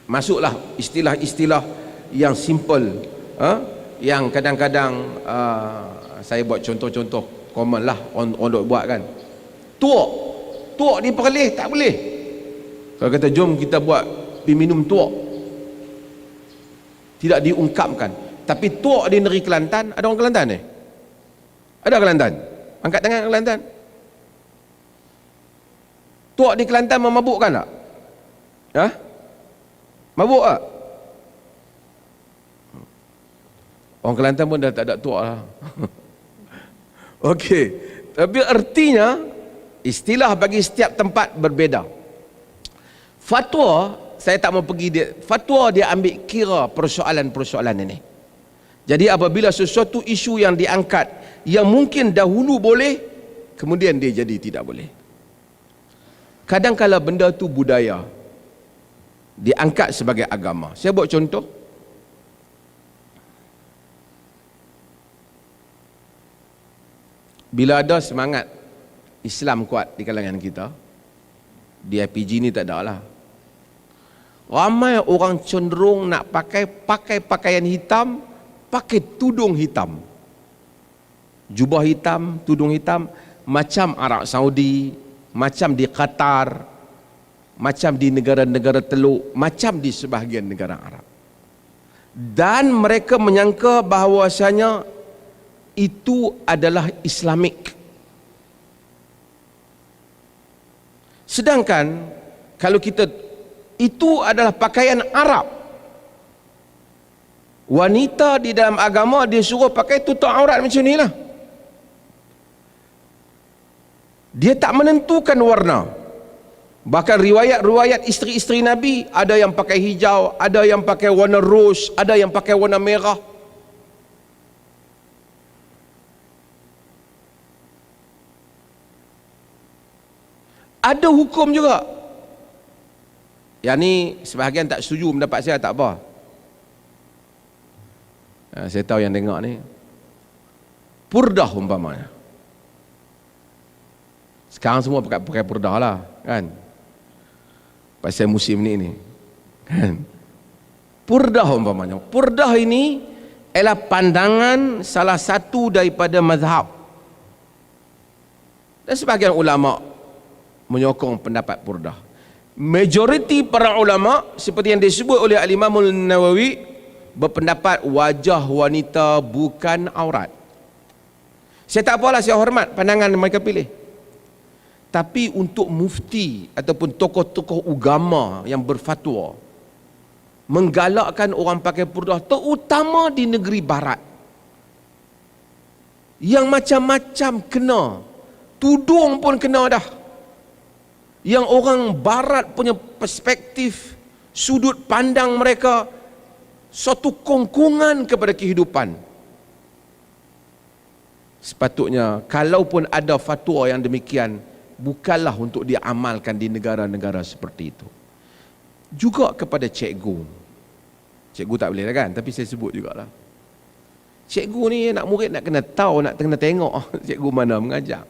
Masuklah istilah-istilah yang simple, yang kadang-kadang saya buat contoh-contoh common lah orang buat kan. Tuak diperlih tak boleh. Kalau kata jom kita buat pergi minum tuak, tidak diungkapkan. Tapi tuak di negeri Kelantan, ada orang Kelantan ni? Ada Kelantan? Angkat tangan Kelantan. Tuak di Kelantan memabukkan tak? Ha? Mabuk tak? Orang Kelantan pun dah tak ada tuak lah. Okey. Tapi artinya istilah bagi setiap tempat berbeza. Fatwa, saya tak mau pergi dia. Fatwa dia ambil kira persoalan-persoalan ini. Jadi apabila sesuatu isu yang diangkat yang mungkin dahulu boleh, kemudian dia jadi tidak boleh. Kadang-kala benda tu budaya diangkat sebagai agama. Saya buat contoh. Bila ada semangat Islam kuat di kalangan kita, Di IPG ni tak ada lah. Ramai orang cenderung nak pakai pakaian hitam, pakai tudung hitam. Jubah hitam, tudung hitam, macam Arab Saudi, macam di Qatar, macam di negara-negara Teluk, macam di sebahagian negara Arab. Dan mereka menyangka bahawasanya itu adalah Islamik. Sedangkan kalau kita, itu adalah pakaian Arab. Wanita di dalam agama dia suruh pakai tutup aurat macam ni lah. Dia tak menentukan warna. Bahkan riwayat-riwayat isteri-isteri Nabi, ada yang pakai hijau, ada yang pakai warna rose, ada yang pakai warna merah. Ada hukum juga. Yang ni sebahagian tak setuju pendapat saya, tak apa. Saya tahu yang tengok ni. Purdah umpamanya. Sekarang semua pakai purdah lah, kan? Pasal musim ni kan? Purdah umpamanya. Purdah ini ialah pandangan salah satu daripada mazhab. Dan sebahagian ulama menyokong pendapat purdah. Majoriti para ulama seperti yang disebut oleh Al-Imam Nawawi berpendapat wajah wanita bukan aurat. Saya tak apalah, saya hormat pandangan mereka pilih. Tapi untuk mufti ataupun tokoh-tokoh agama yang berfatwa menggalakkan orang pakai purdah, terutama di negeri barat yang macam-macam kena, tudung pun kena dah, yang orang barat punya perspektif, sudut pandang mereka suatu kongkongan kepada kehidupan. Sepatutnya kalaupun ada fatwa yang demikian, bukanlah untuk diamalkan di negara-negara seperti itu. Juga kepada cikgu. Cikgu tak boleh lah kan, tapi saya sebut jugalah. Cikgu ni nak murid nak kena tahu, nak kena tengok cikgu mana mengajar.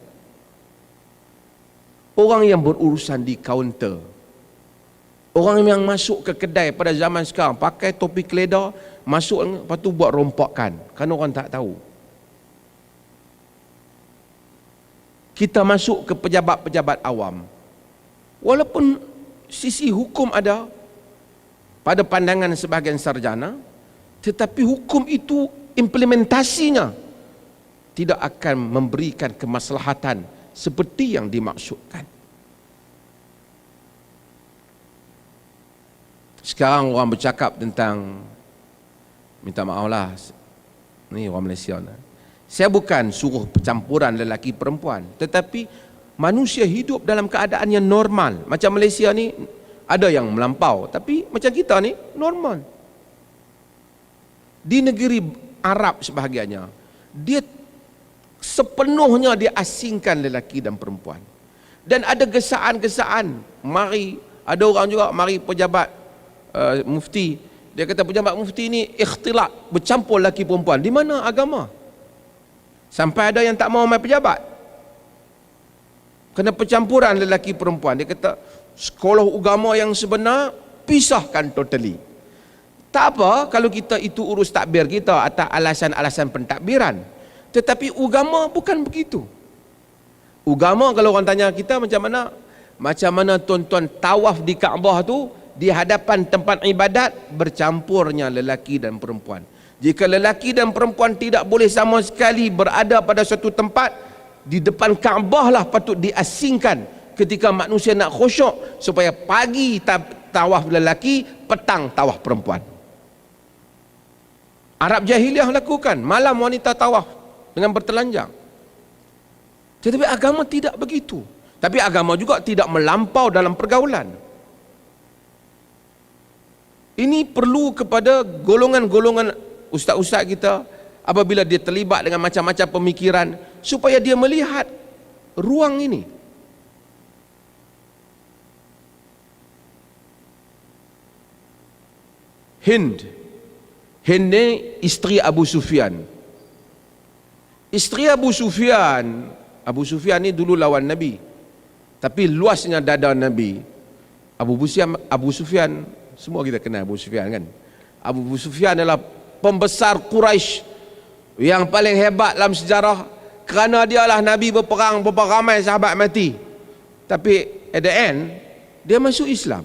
Orang yang berurusan di kaunter, orang yang masuk ke kedai pada zaman sekarang pakai topi keledar, masuk lepas tu buat rompakan, kan orang tak tahu. Kita masuk ke pejabat-pejabat awam, walaupun sisi hukum ada pada pandangan sebahagian sarjana, tetapi hukum itu implementasinya tidak akan memberikan kemaslahatan seperti yang dimaksudkan. Sekarang orang bercakap tentang, minta maaf lah, ni orang Malaysia lah. Saya bukan suruh percampuran lelaki perempuan, tetapi manusia hidup dalam keadaan yang normal. Macam Malaysia ni ada yang melampau, tapi macam kita ni normal. Di negeri Arab sebahagiannya, dia sepenuhnya diasingkan lelaki dan perempuan. Dan ada gesaan-gesaan, mari, ada orang juga mari pejabat mufti, dia kata pejabat mufti ni ikhtilat, bercampur lelaki perempuan. Di mana agama? Sampai ada yang tak mau main pejabat, kena percampuran lelaki perempuan. Dia kata sekolah agama yang sebenar pisahkan totally. Tak apa kalau kita itu urus takbir kita atas alasan-alasan pentadbiran, tetapi agama bukan begitu. Agama kalau orang tanya kita macam mana tuan-tuan tawaf di Kaabah tu, di hadapan tempat ibadat bercampurnya lelaki dan perempuan. Jika lelaki dan perempuan tidak boleh sama sekali berada pada suatu tempat, di depan Kaabah lah patut diasingkan ketika manusia nak khusyuk, supaya pagi tawaf lelaki, petang tawaf perempuan. Arab jahiliah lakukan, malam wanita tawaf dengan bertelanjang. Tetapi agama tidak begitu. Tapi agama juga tidak melampau dalam pergaulan. Ini perlu kepada golongan-golongan ustaz-ustaz kita, apabila dia terlibat dengan macam-macam pemikiran, supaya dia melihat ruang ini. Hind ni isteri Abu Sufyan. Isteri Abu Sufyan ni dulu lawan Nabi. Tapi luasnya dada Nabi. Abu Sufyan, semua kita kenal Abu Sufyan kan. Abu Sufyan adalah pembesar Quraisy yang paling hebat dalam sejarah, kerana dialah Nabi berperang, berapa ramai sahabat mati. Tapi at the end dia masuk Islam.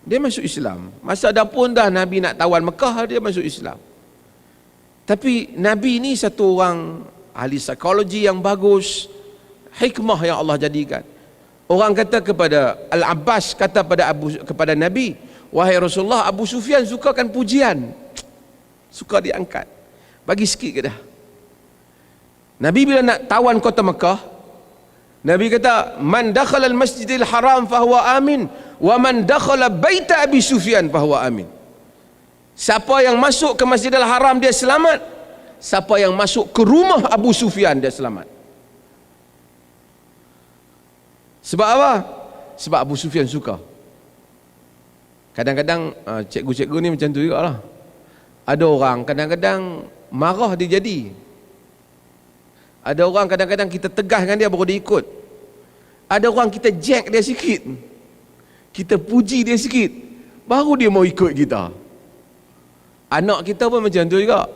Dia masuk Islam. Masa dah pun dah Nabi nak tawan Mekah, dia masuk Islam. Tapi Nabi ni satu orang ahli psikologi yang bagus, hikmah yang Allah jadikan. Orang kata kepada Al-Abbas, kata kepada Nabi, wahai Rasulullah, Abu Sufyan sukakan pujian, suka diangkat, bagi sikit ke dah. Nabi bila nak tawan kota Mekah, Nabi kata, man dakhala al-masjidil haram fahuwa amin, wa man dakhala baita Abi Sufyan fahuwa amin. Siapa yang masuk ke Masjidil Haram dia selamat, siapa yang masuk ke rumah Abu Sufyan dia selamat. Sebab apa? Sebab Abu Sufyan suka. Kadang-kadang cikgu-cikgu ni macam tu juga lah. Ada orang kadang-kadang marah dia jadi. Ada orang kadang-kadang kita tegas dengan dia baru dia ikut. Ada orang kita jack dia sikit, kita puji dia sikit, baru dia mau ikut kita. Anak kita pun macam tu juga.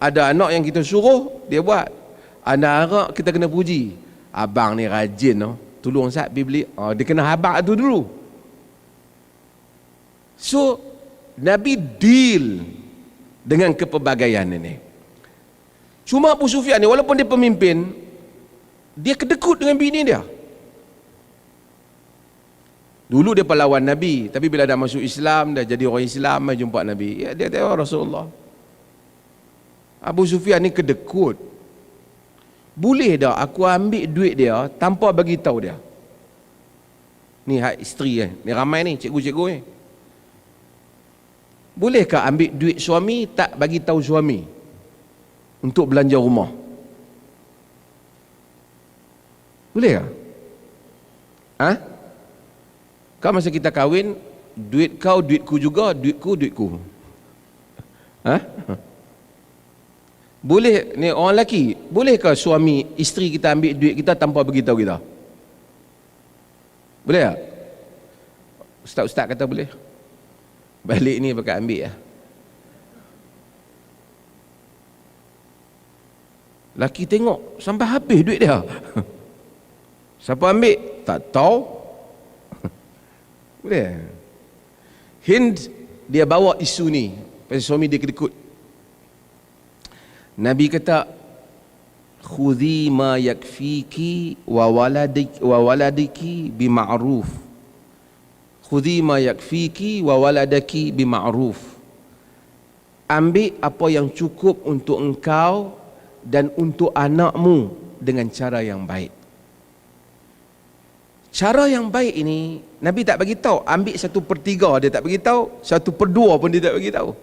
Ada anak yang kita suruh dia buat, anak kita kena puji. Abang ni rajin oh, tolong Ustaz pergi beli. Dia kena habaq tu dulu. So Nabi deal dengan kepelbagaian ini. Cuma Abu Sufyan ni walaupun dia pemimpin, dia kedekut dengan bini dia. Dulu dia pahlawan Nabi, tapi bila dah masuk Islam, dah jadi orang Islam, mai jumpa Nabi, ya dia tengok Rasulullah. Abu Sufyan ni kedekut. Boleh dah aku ambil duit dia tanpa bagi tahu dia. Ni hak isteri ni ramai ni cikgu-cikgu ni. Bolehkah ambil duit suami tak bagi tahu suami untuk belanja rumah? Boleh tak? Ha? Kau masa kita kahwin, duit kau duitku juga, duitku duitku. Ha? Boleh ni orang lelaki, bolehkah suami isteri kita ambil duit kita tanpa beritahu kita? Boleh tak? Ustaz-ustaz kata boleh. Balik ni pakai ambil lah. Laki tengok sampai habis duit dia. Siapa ambil? Tak tahu. Boleh. Hind dia bawa isu ni pasal suami dia kedekut. Nabi kata, khudhi ma yakfiki wa waladiki bima'ruf. Khudhi ma yakfiki wa waladaki bima'ruf. Ambil apa yang cukup untuk engkau dan untuk anakmu dengan cara yang baik. Cara yang baik ini Nabi tak bagi tahu. Ambil 1/3 dia tak bagi tahu, 1/2 pun dia tak bagi tahu.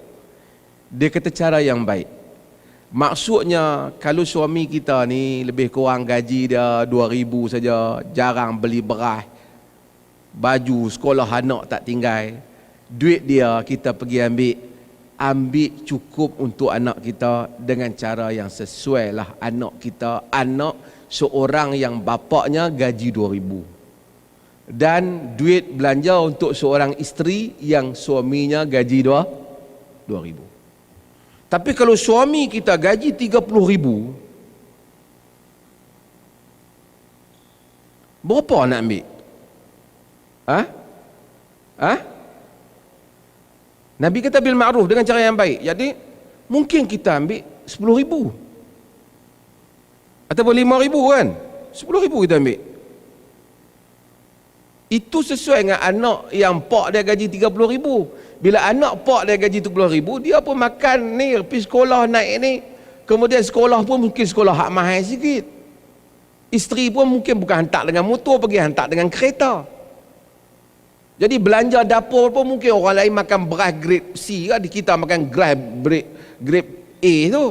Dia kata cara yang baik. Maksudnya kalau suami kita ni lebih kurang gaji dia 2,000 saja, jarang beli beras, baju sekolah anak tak tinggal, duit dia kita pergi ambil cukup untuk anak kita dengan cara yang sesuai lah. Anak kita, anak seorang yang bapaknya gaji 2,000 dan duit belanja untuk seorang isteri yang suaminya gaji 2,000. Tapi kalau suami kita gaji 30,000, berapa nak ambil? Nabi kata bil ma'ruf, dengan cara yang baik. Jadi mungkin kita ambil 10,000 ataupun 5,000 kan, 10,000 kita ambil. Itu sesuai dengan anak yang pak dia gaji 30,000. Bila anak pak dia gaji 30,000, dia pun makan ni, pergi sekolah naik ni. Kemudian sekolah pun mungkin sekolah hak mahal sikit. Isteri pun mungkin bukan hantar dengan motor, pergi hantar dengan kereta. Jadi belanja dapur pun mungkin orang lain makan beras grade C kan, kita makan grade A tu.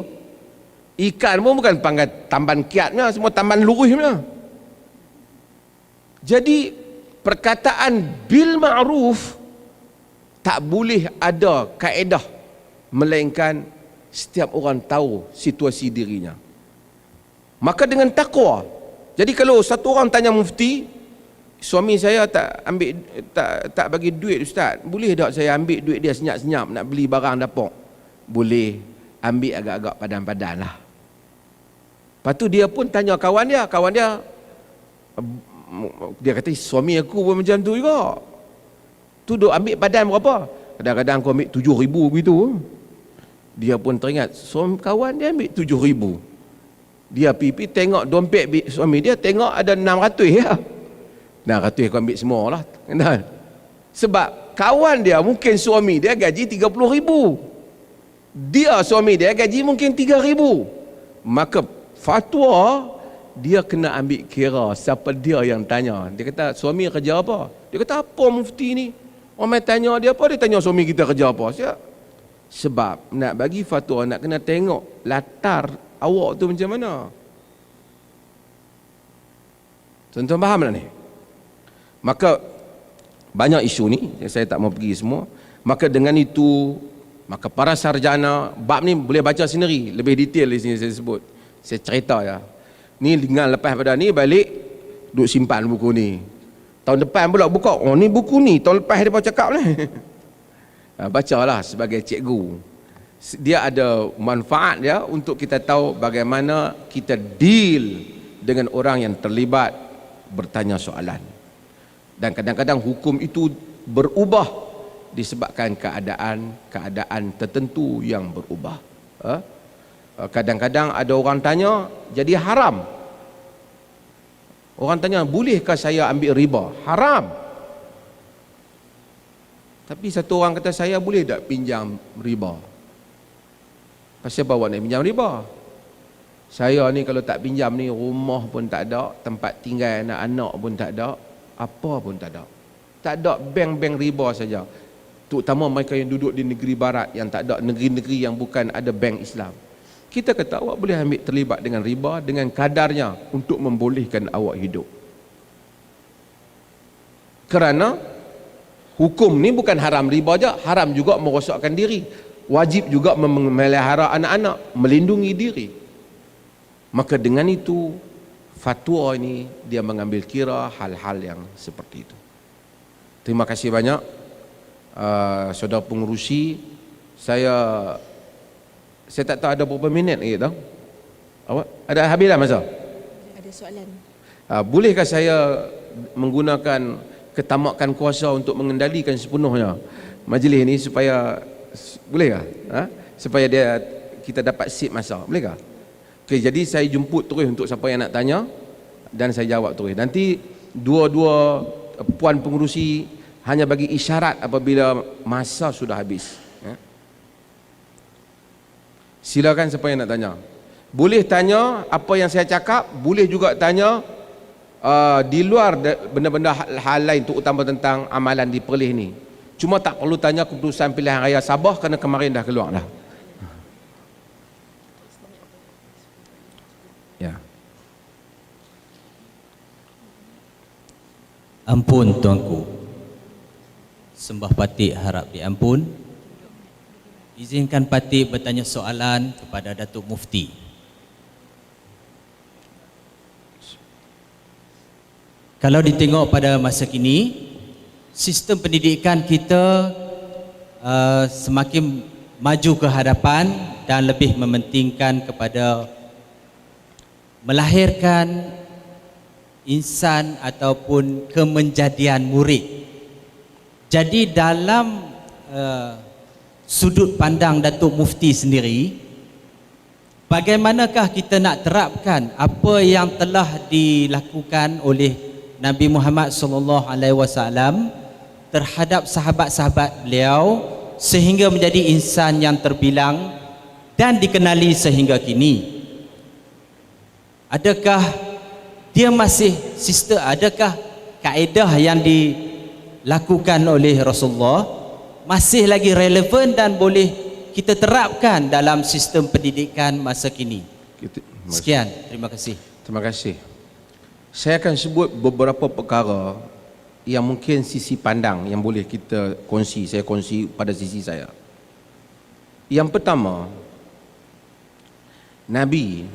Ikan pun bukan pangkat tamban kiatnya, semua tamban lurusnya. Jadi perkataan bil ma'ruf tak boleh ada kaedah, melainkan setiap orang tahu situasi dirinya. Maka dengan takwa, Jadi kalau satu orang tanya mufti, suami saya tak bagi duit ustaz, boleh tak saya ambil duit dia senyap-senyap nak beli barang dapur? Boleh, ambil agak-agak padan-padan lah. Lepas tu dia pun tanya kawan dia kata suami aku pun macam tu juga. Tu duk ambil padan berapa? Kadang-kadang aku ambil 7,000 begitu. Dia pun teringat kawan dia ambil 7,000. Dia pergi tengok dompet suami dia, tengok ada 600 ya. 600 aku ambil semua lah. Sebab kawan dia mungkin suami dia gaji 30,000. Dia suami dia gaji mungkin 3,000. Maka fatwa dia kena ambil kira siapa dia yang tanya. Dia kata suami kerja apa? Dia kata apa mufti ni? Orang tanya dia apa? Dia tanya suami kita kerja apa? Sebab nak bagi fatwa nak kena tengok latar awak tu macam mana. Tuan-tuan faham tak ni? Maka banyak isu ni, saya tak mau pergi semua. Maka dengan itu, maka para sarjana, bab ni boleh baca sendiri, lebih detail di sini saya sebut. Saya cerita ya. Ni dengan lepas pada ni balik duk simpan buku ni. Tahun depan pula buka, oh ni buku ni tahun lepas dia cakap ni. Bacalah sebagai cikgu. Dia ada manfaat dia untuk kita tahu bagaimana kita deal dengan orang yang terlibat bertanya soalan. Dan kadang-kadang hukum itu berubah disebabkan keadaan tertentu yang berubah. Kadang-kadang ada orang tanya jadi haram. Orang tanya, bolehkah saya ambil riba? Haram. Tapi satu orang kata, saya boleh tak pinjam riba? Pasal bawa nak pinjam riba? Saya ni kalau tak pinjam ni, rumah pun tak ada, tempat tinggal anak-anak pun tak ada, apa pun tak ada. Tak ada bank-bank riba saja. Terutama mereka yang duduk di negeri barat, yang tak ada negeri-negeri yang bukan ada bank Islam. Kita kata awak boleh ambil terlibat dengan riba dengan kadarnya untuk membolehkan awak hidup. Kerana hukum ni bukan haram riba je, haram juga merosakkan diri. Wajib juga memelihara anak-anak, melindungi diri. Maka dengan itu fatwa ini dia mengambil kira hal-hal yang seperti itu. Terima kasih banyak saudara pengerusi. Saya tak tahu ada berapa minit lagi tau. Awak ada habis dah masa? Ada soalan. Bolehkah saya menggunakan ketamakan kuasa untuk mengendalikan sepenuhnya majlis ni supaya bolehkah? Supaya kita dapat sip masa. Bolehkah? Okey, jadi saya jemput terus untuk siapa yang nak tanya dan saya jawab terus. Nanti dua-dua puan pengurusi hanya bagi isyarat apabila masa sudah habis. Silakan siapa yang nak tanya. Boleh tanya apa yang saya cakap, boleh juga tanya di luar benda-benda hal lain, terutama tentang amalan di Perlis ni. Cuma tak perlu tanya keputusan pilihan raya Sabah kerana kemarin dah keluar dah. Ya. Ampun tuanku, sembah patik harap diampun. Izinkan patik bertanya soalan kepada Datuk Mufti. Kalau ditengok pada masa kini, sistem pendidikan kita semakin maju ke hadapan dan lebih mementingkan kepada melahirkan insan ataupun kemenjadian murid. Jadi dalam sudut pandang Datuk Mufti sendiri, bagaimanakah kita nak terapkan apa yang telah dilakukan oleh Nabi Muhammad SAW terhadap sahabat-sahabat beliau sehingga menjadi insan yang terbilang dan dikenali sehingga kini? Adakah dia masih adakah kaedah yang dilakukan oleh Rasulullah masih lagi relevan dan boleh kita terapkan dalam sistem pendidikan masa kini? Sekian, terima kasih. Terima kasih. Saya akan sebut beberapa perkara yang mungkin sisi pandang yang boleh kita kongsi. Saya kongsi pada sisi saya. Yang pertama, Nabi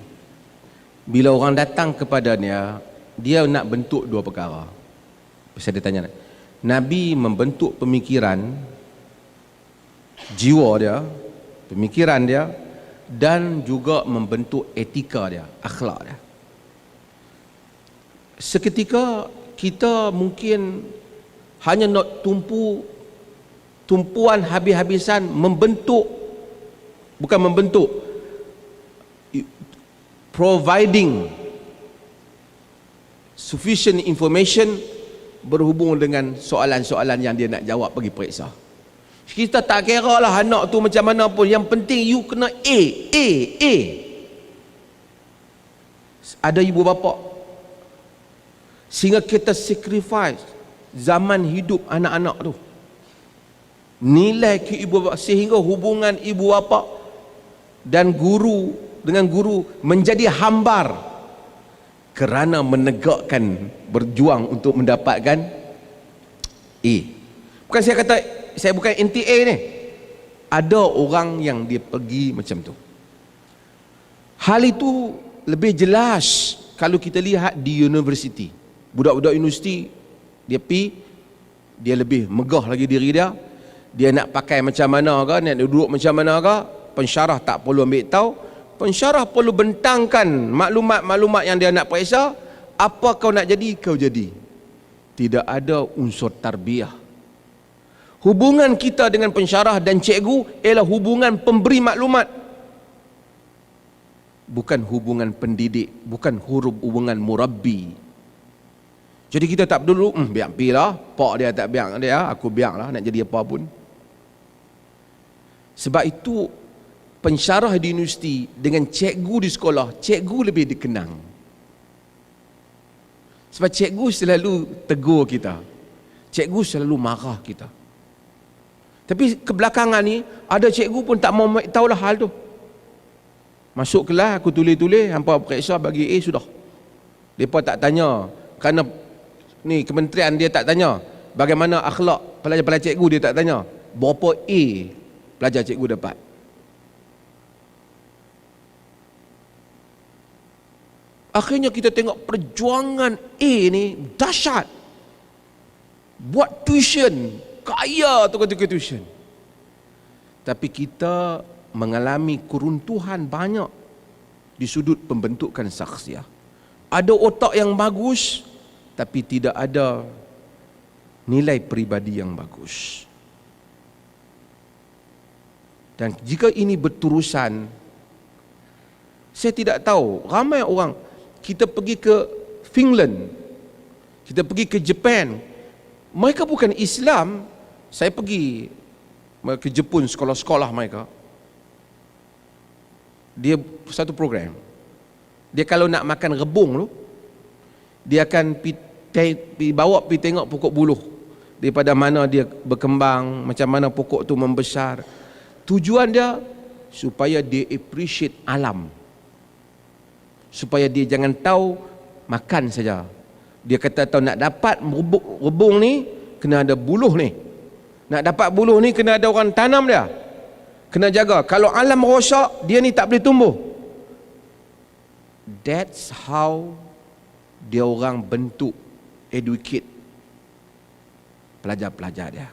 Bila orang datang kepadanya, dia nak bentuk dua perkara. Saya ditanya, Nabi membentuk pemikiran, jiwa dia, pemikiran dia, dan juga membentuk etika dia, akhlak dia. Seketika kita mungkin hanya nak tumpuan habis-habisan membentuk, bukan membentuk, providing sufficient information berhubung dengan soalan-soalan yang dia nak jawab pergi periksa. Kita tak kira lah anak tu macam mana pun, yang penting you kena A. Ada ibu bapa sehingga kita sacrifice zaman hidup anak-anak tu, nilai ke ibu bapa, sehingga hubungan ibu bapa dan guru dengan guru menjadi hambar kerana menegakkan, berjuang untuk mendapatkan A. Bukan saya kata, saya bukan NTA ni. Ada orang yang dia pergi macam tu. Hal itu lebih jelas kalau kita lihat di universiti. Budak-budak universiti, dia pergi, dia lebih megah lagi diri dia. Dia nak pakai macam mana ke, nak duduk macam mana ke, pensyarah tak perlu ambil tahu. Pensyarah perlu bentangkan maklumat-maklumat yang dia nak periksa. Apa kau nak jadi, kau jadi. Tidak ada unsur tarbiyah. Hubungan kita dengan pensyarah dan cikgu ialah hubungan pemberi maklumat, bukan hubungan pendidik, bukan hubungan murabbi. Jadi kita tak perlu biar pilah, pak dia tak biar dia, aku biarlah nak jadi apa pun. Sebab itu pensyarah di universiti dengan cikgu di sekolah, cikgu lebih dikenang. Sebab cikgu selalu tegur kita, cikgu selalu marah kita. Tapi kebelakangan ni ada cikgu pun tak mau tahulah hal tu. Masuk kelas, aku tulis-tulis, hampa periksa bagi A sudah. Depa tak tanya, kerana ni kementerian dia tak tanya bagaimana akhlak pelajar-pelajar cikgu, dia tak tanya berapa A pelajar cikgu dapat. Akhirnya kita tengok perjuangan A ni dahsyat. Buat tuition, kaya tu ketika tuition. Tapi kita mengalami keruntuhan banyak di sudut pembentukan saksiah. Ada otak yang bagus, tapi tidak ada nilai peribadi yang bagus. Dan jika ini berterusan, saya tidak tahu, ramai orang, kita pergi ke Finland, kita pergi ke Jepun, mereka bukan Islam. Saya pergi ke Jepun, sekolah-sekolah mereka, dia satu program, dia kalau nak makan rebung tu, dia akan bawa pergi tengok pokok buluh, daripada mana dia berkembang, macam mana pokok tu membesar. Tujuan dia supaya dia appreciate alam, supaya dia jangan tahu makan saja. Dia kata tahu nak dapat rebung ni kena ada buluh ni, nak dapat buluh ni kena ada orang tanam dia, kena jaga. Kalau alam rosak, dia ni tak boleh tumbuh. That's how dia orang bentuk, educate pelajar-pelajar dia.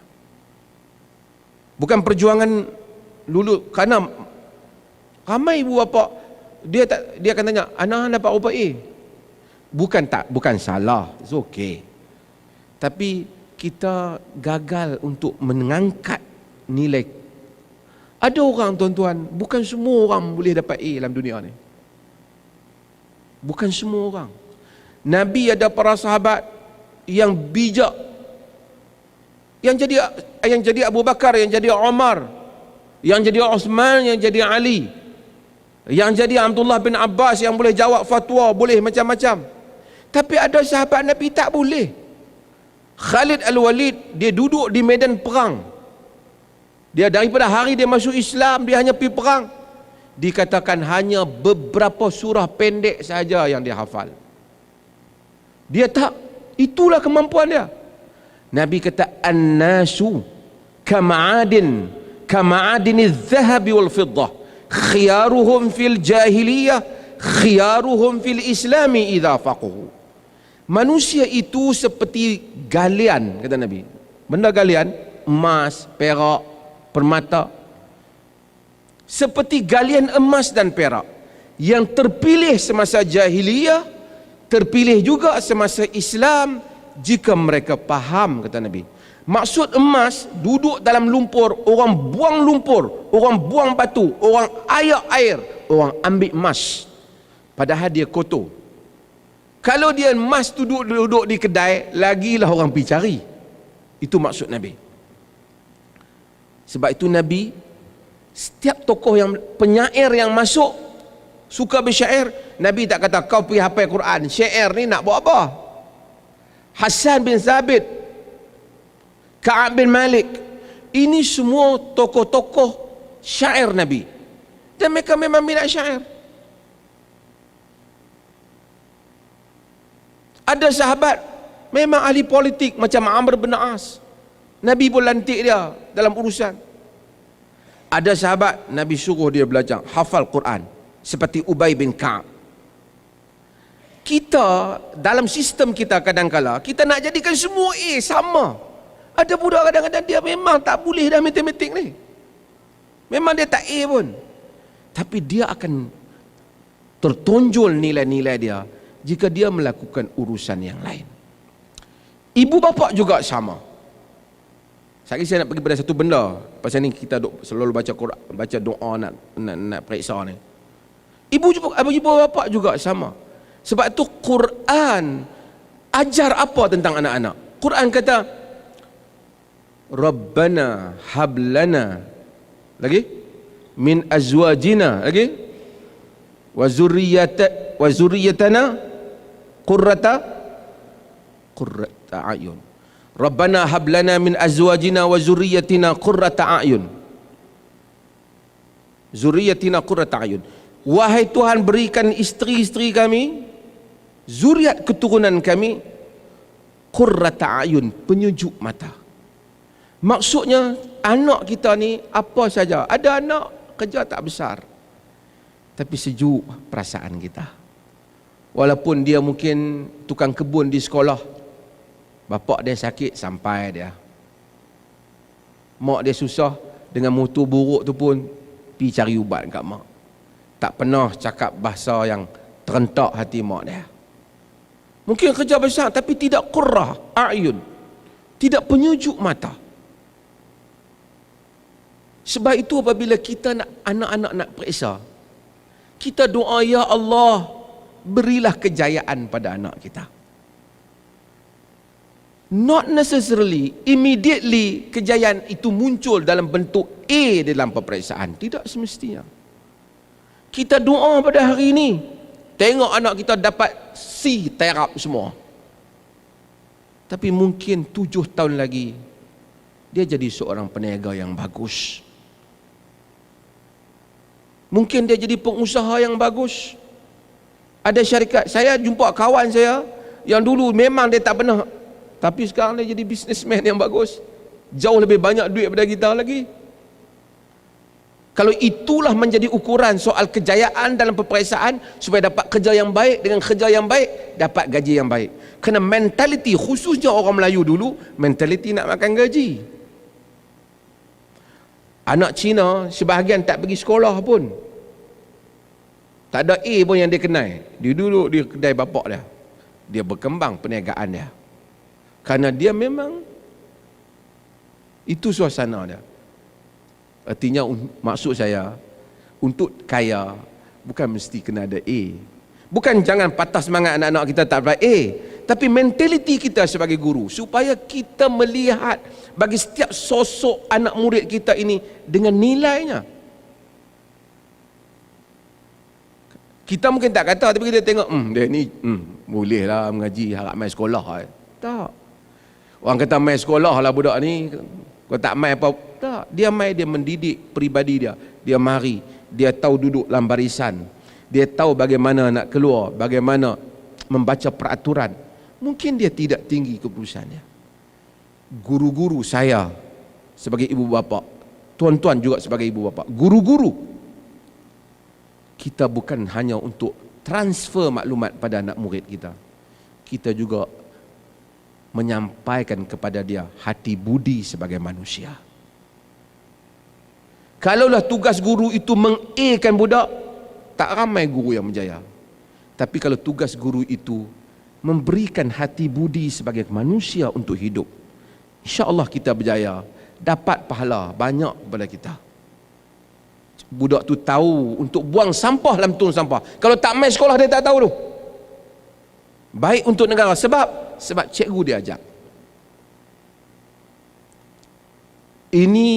Bukan perjuangan dulu, kerana ramai ibu bapa dia akan tanya, anak dapat berapa A? Bukan salah, it's okay. Tapi kita gagal untuk mengangkat nilai. Ada orang, tuan-tuan, bukan semua orang boleh dapat A dalam dunia ni. Bukan semua orang. Nabi ada para sahabat yang bijak, yang jadi Abu Bakar, yang jadi Umar, yang jadi Uthman, yang jadi Ali, yang jadi Abdullah bin Abbas, yang boleh jawab fatwa, boleh macam-macam. Tapi ada sahabat Nabi tak boleh. Khalid Al-Walid, dia duduk di medan perang. Dia daripada hari dia masuk Islam, dia hanya pergi perang. Dikatakan hanya beberapa surah pendek saja yang dia hafal. Dia tak, itulah kemampuan dia. Nabi kata, an-nasu kama'adiniz zahabi wal fiddah, khiyaruhum fil jahiliyah khiyaruhum fil islami idza faqahu. Manusia itu seperti galian, kata Nabi. Benda galian, emas, perak, permata. Seperti galian emas dan perak yang terpilih semasa jahiliyah, terpilih juga semasa Islam jika mereka faham, kata Nabi. Maksud emas, duduk dalam lumpur, orang buang lumpur, orang buang batu, orang air air, orang ambil emas, padahal dia kotor. Kalau dia emas duduk di kedai, lagilah orang pergi cari. Itu maksud Nabi. Sebab itu Nabi, setiap tokoh yang penyair yang masuk suka bersyair, Nabi tak kata kau pergi hafal Quran, syair ni nak buat apa? Hasan bin Thabit, Ka'ab bin Malik, ini semua tokoh-tokoh syair Nabi, dan mereka memang minat syair. Ada sahabat memang ahli politik macam Amr bin As, Nabi pun lantik dia dalam urusan. Ada sahabat Nabi suruh dia belajar hafal Quran seperti Ubay bin Ka'ab. Kita dalam sistem kita kadang-kala kita nak jadikan semua sama. Ada budak kadang-kadang dia memang tak boleh dah matematik ni, memang dia tak A pun, tapi dia akan tertonjol nilai-nilai dia jika dia melakukan urusan yang lain. Ibu bapa juga sama. Sekali saya nak pergi pada satu benda, pasal ni kita selalu baca Quran, baca doa nak periksa ni. Ibu bapa juga sama. Sebab tu Quran ajar apa tentang anak-anak? Quran kata Rabbana hablana, lagi min azwajina, lagi wa zurriyatana qurrata a'yun. Rabbana hablana min azwajina wa zurriyatina qurrata a'yun. Zurriyatina qurrata a'yun. Wahai Tuhan, berikan isteri-isteri kami, zuriat keturunan kami, qurrata a'yun, penyejuk mata. Maksudnya anak kita ni apa saja, ada anak kerja tak besar, tapi sejuk perasaan kita. Walaupun dia mungkin tukang kebun di sekolah, bapak dia sakit sampai dia, mak dia susah dengan motor buruk tu pun pergi cari ubat kat mak. Tak pernah cakap bahasa yang terentak hati mak dia. Mungkin kerja besar tapi tidak qurrah a'yun, tidak penyejuk mata. Sebab itu apabila kita nak anak-anak nak periksa, kita doa, ya Allah, berilah kejayaan pada anak kita. Not necessarily immediately kejayaan itu muncul dalam bentuk A dalam peperiksaan, tidak semestinya. Kita doa pada hari ini, tengok anak kita dapat C terap semua, tapi mungkin 7 tahun lagi dia jadi seorang peniaga yang bagus. Mungkin dia jadi pengusaha yang bagus. Ada syarikat, saya jumpa kawan saya yang dulu memang dia tak pernah, tapi sekarang dia jadi businessman yang bagus, jauh lebih banyak duit daripada kita lagi. Kalau itulah menjadi ukuran soal kejayaan dalam peperiksaan, supaya dapat kerja yang baik, dengan kerja yang baik dapat gaji yang baik. Kerana mentaliti, khususnya orang Melayu dulu, mentaliti nak makan gaji. Anak Cina sebahagian tak pergi sekolah pun, tak ada A pun yang dia kenal. Dia duduk di kedai bapak dia, dia berkembang perniagaan dia, kerana dia memang itu suasana dia. Artinya maksud saya, untuk kaya bukan mesti kena ada A. Bukan jangan patah semangat anak-anak kita tak dapat A, tapi mentaliti kita sebagai guru, supaya kita melihat bagi setiap sosok anak murid kita ini dengan nilainya. Kita mungkin tak kata, tapi kita tengok, dia ni bolehlah mengaji, harap main sekolah. Tak. Orang kata main sekolah lah budak ni, kau tak main apa? Tak. Dia main, dia mendidik peribadi dia. Dia mari, dia tahu duduk dalam barisan, dia tahu bagaimana nak keluar, bagaimana membaca peraturan. Mungkin dia tidak tinggi keputusannya. Guru-guru saya sebagai ibu bapa, tuan-tuan juga sebagai ibu bapa, guru-guru, kita bukan hanya untuk transfer maklumat pada anak murid kita, kita juga menyampaikan kepada dia hati budi sebagai manusia. Kalaulah tugas guru itu meng-A-kan budak, tak ramai guru yang berjaya. Tapi kalau tugas guru itu memberikan hati budi sebagai manusia untuk hidup, insya-Allah kita berjaya, dapat pahala banyak kepada kita. Budak tu tahu untuk buang sampah dalam tong sampah. Kalau tak main sekolah dia tak tahu tu. Baik untuk negara sebab cikgu dia ajar. Ini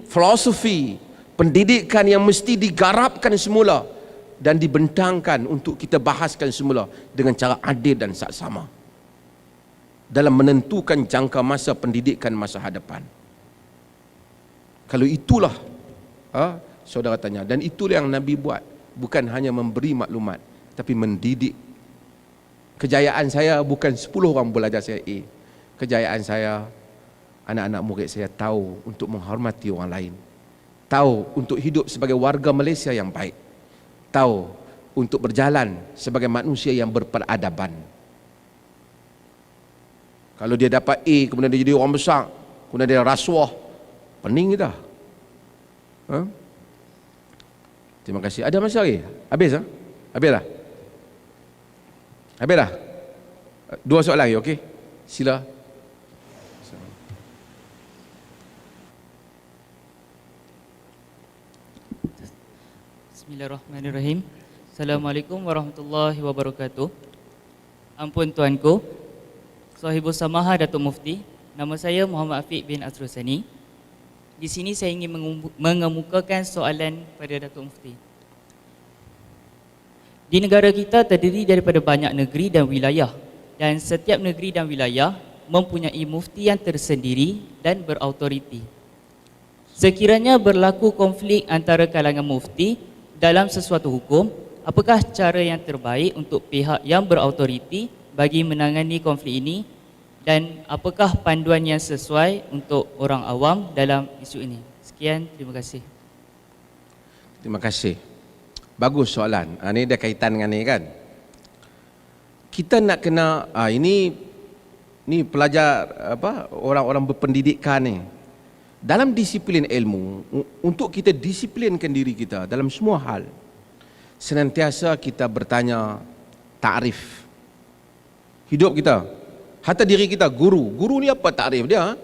filosofi pendidikan yang mesti digarapkan semula dan dibentangkan untuk kita bahaskan semula dengan cara adil dan saksama dalam menentukan jangka masa pendidikan masa hadapan. Kalau itulah saudara tanya, dan itulah yang Nabi buat, bukan hanya memberi maklumat tapi mendidik. Kejayaan saya bukan 10 orang belajar saya A. Kejayaan saya, anak-anak murid saya tahu untuk menghormati orang lain, tahu untuk hidup sebagai warga Malaysia yang baik, tahu untuk berjalan sebagai manusia yang berperadaban. Kalau dia dapat A kemudian dia jadi orang besar, kemudian dia rasuah, pening kita. Terima kasih. Ada masa lagi? Habis? Habis dah? Habis dah? 2 soalan lagi, okey? Sila. Bismillahirrahmanirrahim. Assalamualaikum warahmatullahi wabarakatuh. Ampun tuanku, Sahibus Samaha Datuk Mufti, nama saya Muhammad Afiq bin Asrusani. Di sini saya ingin mengemukakan soalan pada Datuk Mufti. Di negara kita terdiri daripada banyak negeri dan wilayah, dan setiap negeri dan wilayah mempunyai mufti yang tersendiri dan berautoriti. Sekiranya berlaku konflik antara kalangan mufti dalam sesuatu hukum, apakah cara yang terbaik untuk pihak yang berautoriti bagi menangani konflik ini, dan apakah panduan yang sesuai untuk orang awam dalam isu ini? Sekian, terima kasih. Terima kasih. Bagus soalan. Ini ada kaitan dengan ni kan. Kita nak kena ini pelajar orang-orang berpendidikan ni. Dalam disiplin ilmu, untuk kita disiplinkan diri kita dalam semua hal, senantiasa kita bertanya takrif hidup kita. Hatta diri kita, guru ni apa takrif dia?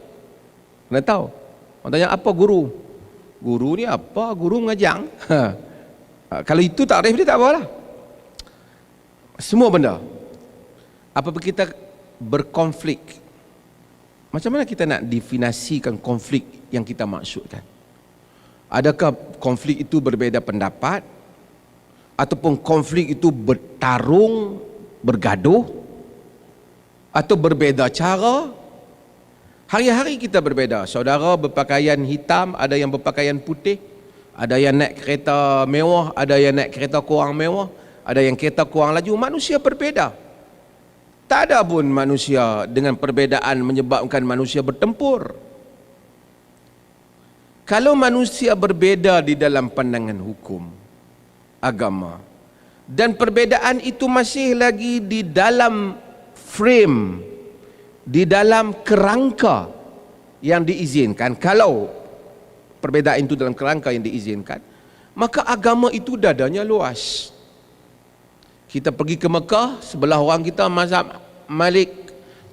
Kena tahu. Orang tanya apa guru? Guru ni apa? Guru ngajang. Kalau itu takrif dia tak apalah. Semua benda. Apabila kita berkonflik, macam mana kita nak definisikan konflik yang kita maksudkan? Adakah konflik itu berbeza pendapat? Ataupun konflik itu bertarung, bergaduh? Atau berbeza cara? Hari-hari kita berbeza. Saudara berpakaian hitam, ada yang berpakaian putih, ada yang naik kereta mewah, ada yang naik kereta kurang mewah, ada yang kereta kurang laju. Manusia berbeza. Tak ada pun manusia dengan perbezaan menyebabkan manusia bertempur. Kalau manusia berbeza di dalam pandangan hukum, agama, dan perbezaan itu masih lagi di dalam frame, di dalam kerangka yang diizinkan, kalau perbezaan itu dalam kerangka yang diizinkan, maka agama itu dadanya luas. Kita pergi ke Mekah, sebelah orang kita mazhab Malik,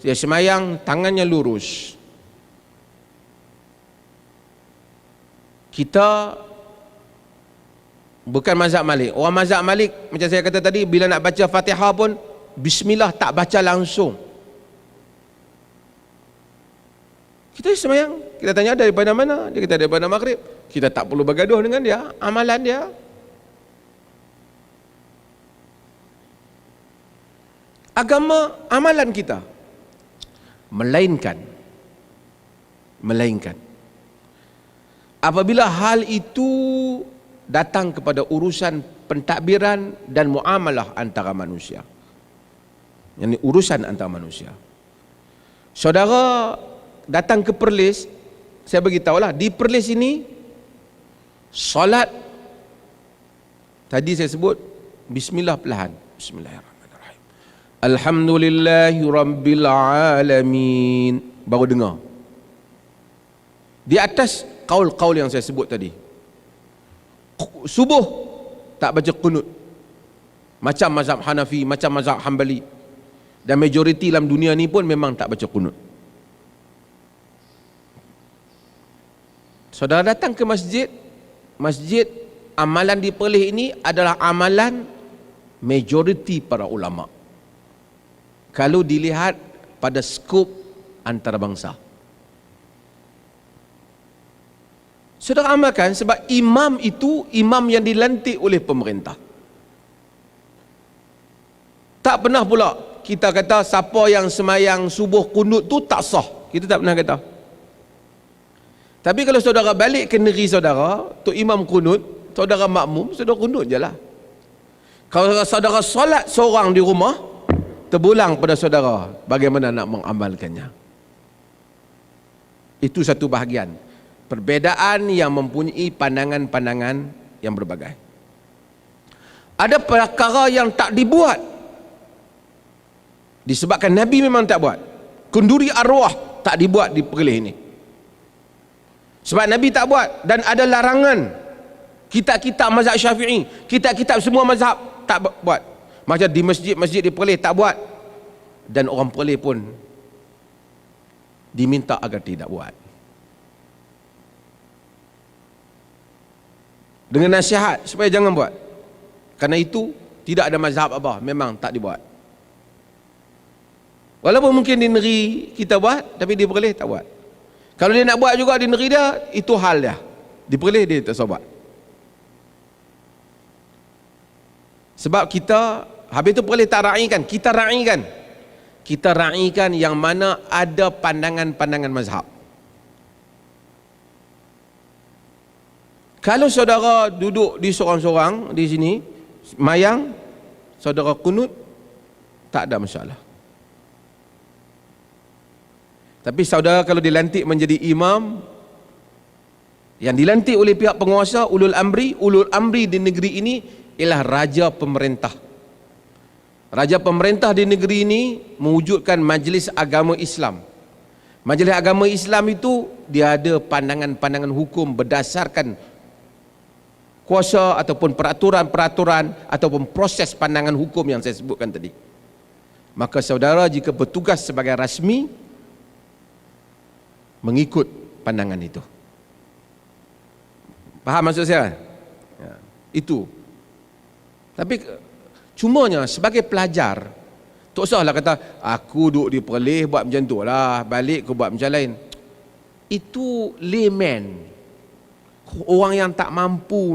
dia semayang tangannya lurus. Kita bukan mazhab Malik. Orang mazhab Malik, macam saya kata tadi, bila nak baca Fatihah pun bismillah, tak baca langsung. Kita semayang, kita tanya daripada mana? Dia kata daripada maghrib. Kita tak perlu bergaduh dengan dia, amalan dia. Agama, amalan kita. Melainkan apabila hal itu datang kepada urusan pentadbiran dan muamalah antara manusia. Yang ini urusan antara manusia. Saudara datang ke Perlis, saya beritahulah, di Perlis ini solat tadi saya sebut bismillah perlahan. Bismillahirrahmanirrahim. Alhamdulillahi rabbil alamin. Baru dengar. Di atas kaul-kaul yang saya sebut tadi. Subuh tak baca qunut. Macam mazhab Hanafi, macam mazhab Hanbali. Dan majoriti dalam dunia ni pun memang tak baca qunut. Saudara datang ke masjid, masjid amalan di Perlis ini adalah amalan majoriti para ulama. Kalau dilihat pada skop antarabangsa. Saudara amalkan sebab imam itu imam yang dilantik oleh pemerintah. Tak pernah pula kita kata siapa yang semayang subuh qunut tu tak sah. Kita tak pernah kata. Tapi kalau saudara balik ke negeri saudara, tu imam qunut, saudara makmum, saudara qunut je lah. Kalau saudara solat seorang di rumah, terpulang pada saudara bagaimana nak mengamalkannya. Itu satu bahagian. Perbezaan yang mempunyai pandangan-pandangan yang berbagai. Ada perkara yang tak dibuat. Disebabkan Nabi memang tak buat. Kenduri arwah tak dibuat di Perlis ini. Sebab Nabi tak buat. Dan ada larangan. Kitab-kitab mazhab Syafi'i, kitab-kitab semua mazhab tak buat. Macam di masjid-masjid di Perlis tak buat. Dan orang Perlis pun diminta agar tidak buat. Dengan nasihat supaya jangan buat. Karena itu tidak ada mazhab apa, memang tak dibuat. Walaupun mungkin di negeri kita buat, tapi di Perlis tak buat. Kalau dia nak buat juga di negeri dia, itu hal dia. Di Perlis dia tak buat. Sebab kita, habis itu Perlis tak raikan, kita raikan. Kita raikan yang mana ada pandangan-pandangan mazhab. Kalau saudara duduk di sorang-sorang di sini, mayang, saudara qunut, tak ada masalah. Tapi saudara kalau dilantik menjadi imam, yang dilantik oleh pihak penguasa, ulul amri di negeri ini ialah raja pemerintah. Raja pemerintah di negeri ini mewujudkan Majlis Agama Islam. Majlis Agama Islam itu dia ada pandangan-pandangan hukum berdasarkan kuasa ataupun peraturan-peraturan ataupun proses pandangan hukum yang saya sebutkan tadi. Maka saudara jika bertugas sebagai rasmi mengikut pandangan itu. Faham maksud saya? Ya, itu. Tapi cumanya sebagai pelajar, tak usahlah kata aku duduk di Perlis buat macam tu lah, balik aku buat macam lain. Itu layman. Orang yang tak mampu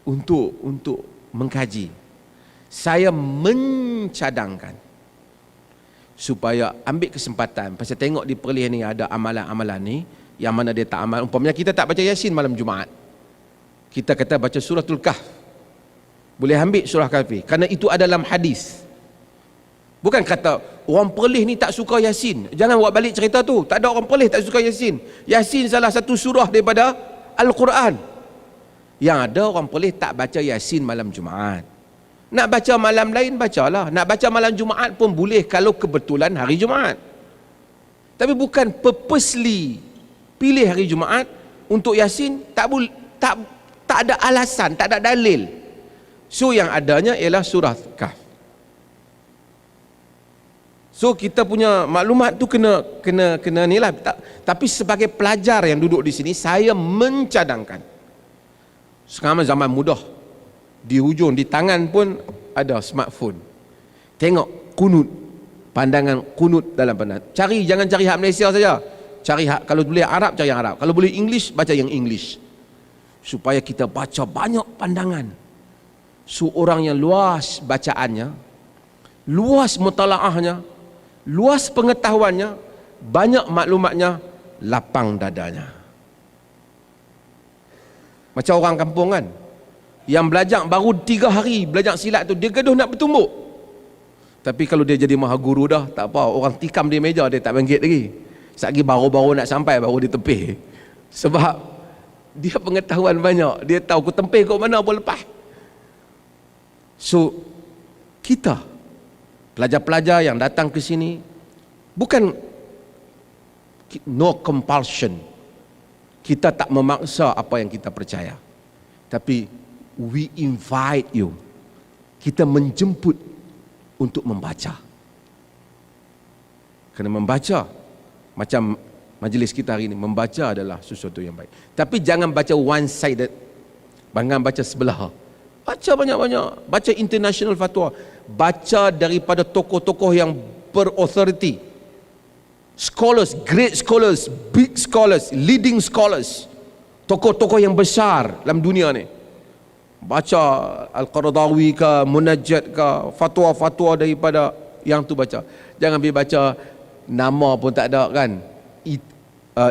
untuk mengkaji. Saya mencadangkan supaya ambil kesempatan, pasal tengok di Perlis ni ada amalan-amalan ni yang mana dia tak amal. Umpamanya kita tak baca Yasin malam Jumaat, kita kata baca suratul Kahf, boleh ambil surah Kahfi kerana itu ada dalam hadis. Bukan kata orang Perlis ni tak suka Yasin, jangan buat balik cerita tu. Tak ada orang Perlis tak suka Yasin. Yasin salah satu surah daripada Al-Quran. Yang ada orang Perlis tak baca Yasin malam Jumaat. Nak baca malam lain, bacalah. Nak baca malam Jumaat pun boleh kalau kebetulan hari Jumaat. Tapi bukan purposely pilih hari Jumaat untuk Yasin, tak ada alasan, tak ada dalil. So yang adanya ialah surah Kahf. So kita punya maklumat tu kena ni lah. Tapi sebagai pelajar yang duduk di sini, saya mencadangkan. Sekarang zaman mudah. Di hujung, di tangan pun ada smartphone. Tengok kunut, pandangan kunut dalam pandangan. Cari, jangan cari hak Malaysia saja. Cari hak, kalau boleh Arab, cari yang Arab. Kalau boleh English, baca yang English. Supaya kita baca banyak pandangan. So orang yang luas bacaannya, luas mutalaahnya, luas pengetahuannya, banyak maklumatnya, lapang dadanya. Macam orang kampung kan, yang belajar baru 3 hari belajar silat tu, dia gaduh nak bertumbuk. Tapi kalau dia jadi maha guru dah, tak apa, orang tikam di meja dia tak bangkit lagi. Sekali baru-baru nak sampai, baru dia tepih. Sebab dia pengetahuan banyak, dia tahu aku tempih kat mana pun lepas. So kita, pelajar-pelajar yang datang ke sini, bukan no compulsion, kita tak memaksa apa yang kita percaya, tapi we invite you, kita menjemput untuk membaca. Kerana membaca, macam majlis kita hari ini, membaca adalah sesuatu yang baik. Tapi jangan baca one sided, jangan baca sebelah. Baca banyak-banyak, baca international fatwa, baca daripada tokoh-tokoh yang berauthority, scholars, great scholars, big scholars, leading scholars, tokoh-tokoh yang besar dalam dunia ni. Baca Al-Qaradawi ke, Munajjad ke, fatwa-fatwa daripada yang tu baca. Jangan pergi baca nama pun tak ada kan,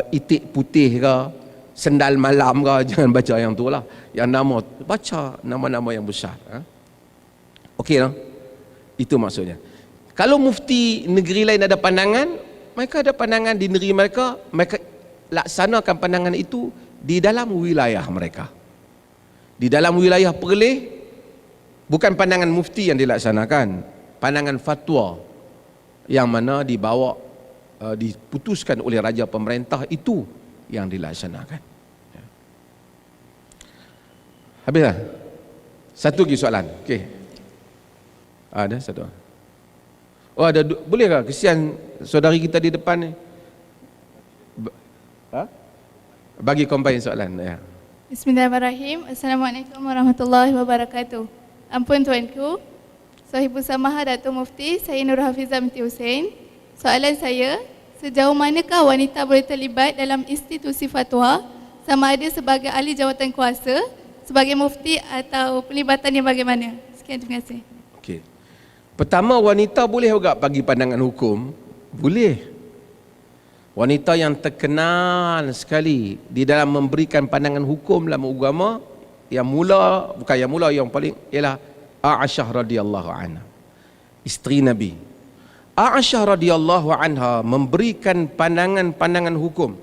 itik putih ke, sendal malam ke, jangan baca yang tu lah. Yang nama, baca nama-nama yang besar. Okey lah, itu maksudnya. Kalau mufti negeri lain ada pandangan, mereka ada pandangan di negeri mereka, mereka laksanakan pandangan itu di dalam wilayah mereka. Di dalam wilayah Perlis, bukan pandangan mufti yang dilaksanakan, pandangan fatwa yang mana dibawa, diputuskan oleh raja pemerintah, itu yang dilaksanakan. Habislah. Satu lagi soalan. Okey. Ada satu. Oh ada, boleh ke? Kesian saudari kita di depan ni. Bagi combine soalan ya. Bismillahirrahmanirrahim. Assalamualaikum warahmatullahi wabarakatuh. Ampun tuanku, Sahibul Samaha Datuk Mufti, saya Nur Hafizah binti Hussein. Soalan saya, sejauh manakah wanita boleh terlibat dalam institusi fatwa, sama ada sebagai ahli jawatan kuasa, sebagai mufti, atau pelibatannya bagaimana? Sekian, terima kasih. Okey. Pertama, wanita boleh juga bagi pandangan hukum? Boleh. Wanita yang terkenal sekali di dalam memberikan pandangan hukum dalam agama, yang mula, bukan yang mula, yang paling ialah Aisyah radhiyallahu anha, isteri Nabi. Aisyah radhiyallahu anha memberikan pandangan-pandangan hukum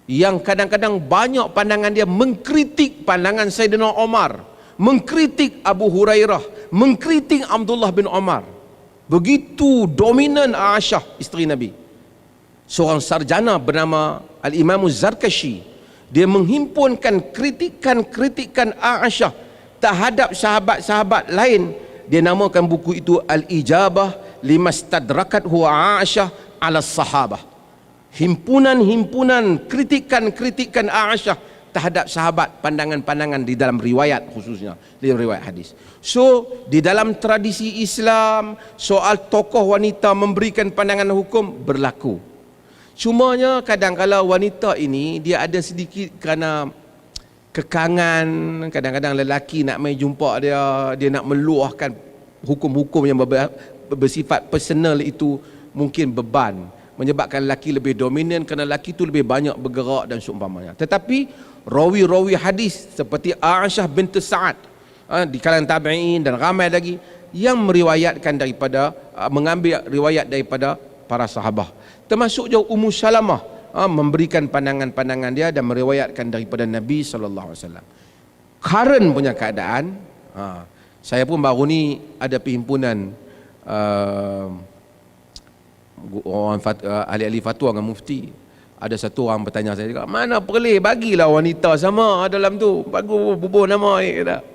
yang kadang-kadang banyak pandangan dia mengkritik pandangan Sayyidina Umar, mengkritik Abu Hurairah, mengkritik Abdullah bin Umar. Begitu dominan Aisyah, isteri Nabi. Seorang sarjana bernama Al-Imam Zarkashi, dia menghimpunkan kritikan-kritikan Aisyah terhadap sahabat-sahabat lain. Dia namakan buku itu Al-Ijabah Limastadrakat Aisyah ala Sahabah. Himpunan-himpunan kritikan-kritikan Aisyah terhadap sahabat, pandangan-pandangan di dalam riwayat, khususnya di dalam riwayat hadis. So, di dalam tradisi Islam, soal tokoh wanita memberikan pandangan hukum berlaku. Cumanya kadang-kala wanita ini dia ada sedikit kerana kekangan, kadang-kadang lelaki nak main jumpa dia nak meluahkan hukum-hukum yang bersifat personal itu mungkin beban, menyebabkan lelaki lebih dominan kerana lelaki itu lebih banyak bergerak dan seumpamanya. Tetapi rawi-rawi hadis seperti Aisyah binti Sa'ad di kalangan tabi'in dan ramai lagi yang meriwayatkan daripada mengambil riwayat daripada para sahabah, termasuk juga Ummu Salamah memberikan pandangan-pandangan dia dan meriwayatkan daripada Nabi SAW. Current punya keadaan, saya pun baru ni ada perhimpunan orang ahli-ahli fatwa dengan mufti. Ada satu orang bertanya saya juga, mana Perlis bagilah wanita sama dalam tu, bagus bubuh nama ni, kata.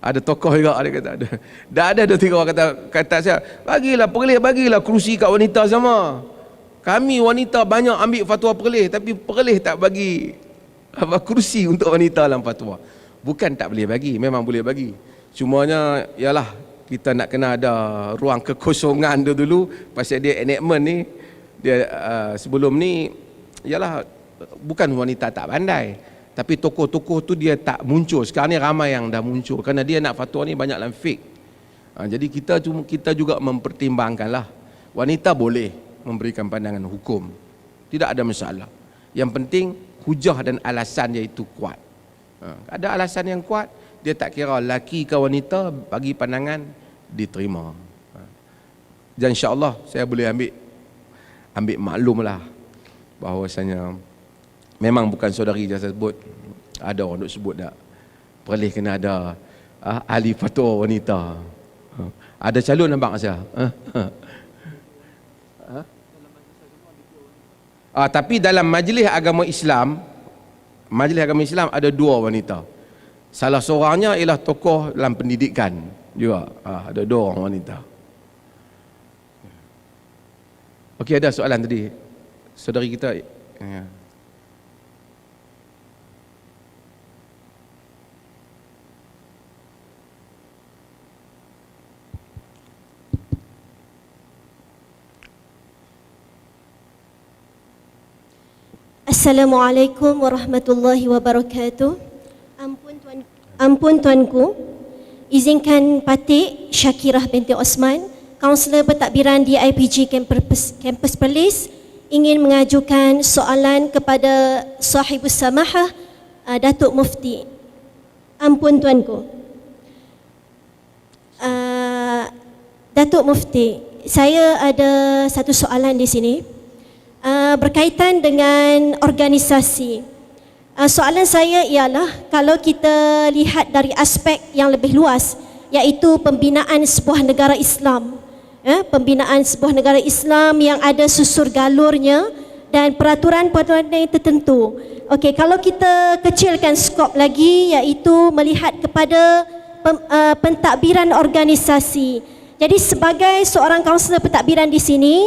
Ada tokoh juga dia kata ada. Dah ada 2-3 orang kata saya, bagilah Perlis, bagilah kerusi kat wanita sama. Kami wanita banyak ambil fatwa Perlis, tapi Perlis tak bagi kerusi untuk wanita dalam fatwa. Bukan tak boleh bagi, memang boleh bagi. Cumanya ialah kita nak kena ada ruang kekosongan dulu pasal dia enactment ni. Dia sebelum ni ialah bukan wanita tak pandai, tapi tokoh-tokoh tu dia tak muncul. Sekarang ni ramai yang dah muncul kerana dia nak fatwa ni banyak dalam fake. Jadi kita juga mempertimbangkanlah. Wanita boleh memberikan pandangan hukum, tidak ada masalah. Yang penting hujah dan alasan dia itu kuat. Ada alasan yang kuat, dia tak kira lelaki ke wanita, bagi pandangan diterima. Dan insya-Allah saya boleh ambil maklumlah bahawasanya memang bukan saudari saya sebut, ada orang duk sebut tak Perlis kena ada ahli fatwa wanita. Ada calon nampak saya. Tapi dalam majlis agama Islam ada 2 wanita. Salah seorangnya ialah tokoh dalam pendidikan juga. Ada 2 orang wanita. Okey, ada soalan tadi. Saudari kita. Ya. Assalamualaikum warahmatullahi wabarakatuh. Ampun tuanku, izinkan Patik Syakirah binti Osman, kaunselor pentadbiran di IPG Kampus Perlis, ingin mengajukan soalan kepada Sahibus Samahah Datuk Mufti. Ampun tuanku. Datuk Mufti, saya ada satu soalan di sini. Berkaitan dengan organisasi. Soalan saya ialah kalau kita lihat dari aspek yang lebih luas, iaitu pembinaan sebuah negara Islam. Pembinaan sebuah negara Islam yang ada susur galurnya dan peraturan-peraturan yang tertentu. Okey, kalau kita kecilkan skop lagi, iaitu melihat kepada pentadbiran organisasi. Jadi sebagai seorang kaunselor pentadbiran di sini,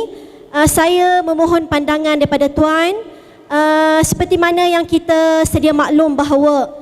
saya memohon pandangan daripada Tuan, seperti mana yang kita sedia maklum bahawa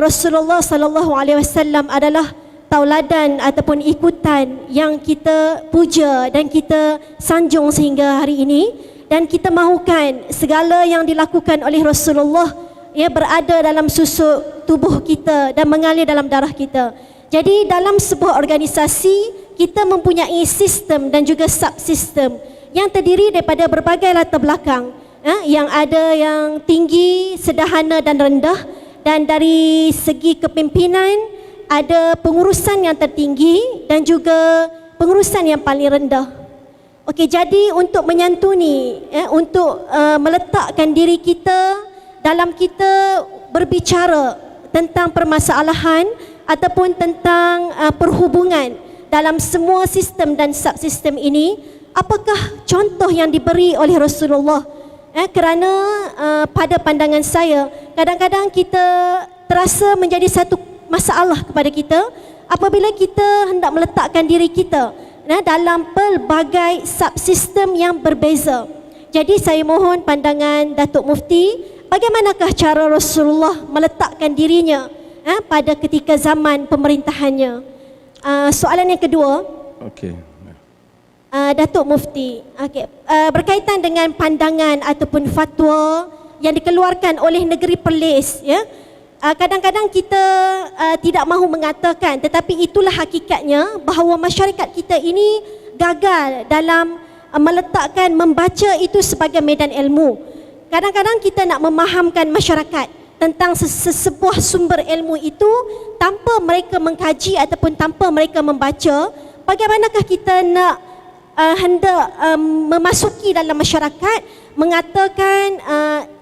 Rasulullah sallallahu alaihi wasallam adalah tauladan ataupun ikutan yang kita puja dan kita sanjung sehingga hari ini, dan kita mahukan segala yang dilakukan oleh Rasulullah berada dalam susuk tubuh kita dan mengalir dalam darah kita. Jadi dalam sebuah organisasi kita mempunyai sistem dan juga subsistem yang terdiri daripada berbagai latar belakang, yang ada yang tinggi, sederhana dan rendah, dan dari segi kepimpinan ada pengurusan yang tertinggi dan juga pengurusan yang paling rendah. Okey, jadi untuk menyantuni, untuk meletakkan diri kita dalam kita berbicara tentang permasalahan ataupun tentang perhubungan dalam semua sistem dan subsistem ini, apakah contoh yang diberi oleh Rasulullah? Kerana pada pandangan saya, kadang-kadang kita terasa menjadi satu masalah kepada kita apabila kita hendak meletakkan diri kita dalam pelbagai subsistem yang berbeza. Jadi saya mohon pandangan Datuk Mufti, bagaimanakah cara Rasulullah meletakkan dirinya pada ketika zaman pemerintahannya? Soalan yang kedua. Okey. Datuk Mufti, berkaitan dengan pandangan ataupun fatwa yang dikeluarkan oleh negeri Perlis, kadang-kadang kita tidak mahu mengatakan, tetapi itulah hakikatnya bahawa masyarakat kita ini gagal dalam meletakkan membaca itu sebagai medan ilmu. Kadang-kadang kita nak memahamkan masyarakat tentang sebuah sumber ilmu itu tanpa mereka mengkaji ataupun tanpa mereka membaca. Bagaimanakah kita nak hendak memasuki dalam masyarakat mengatakan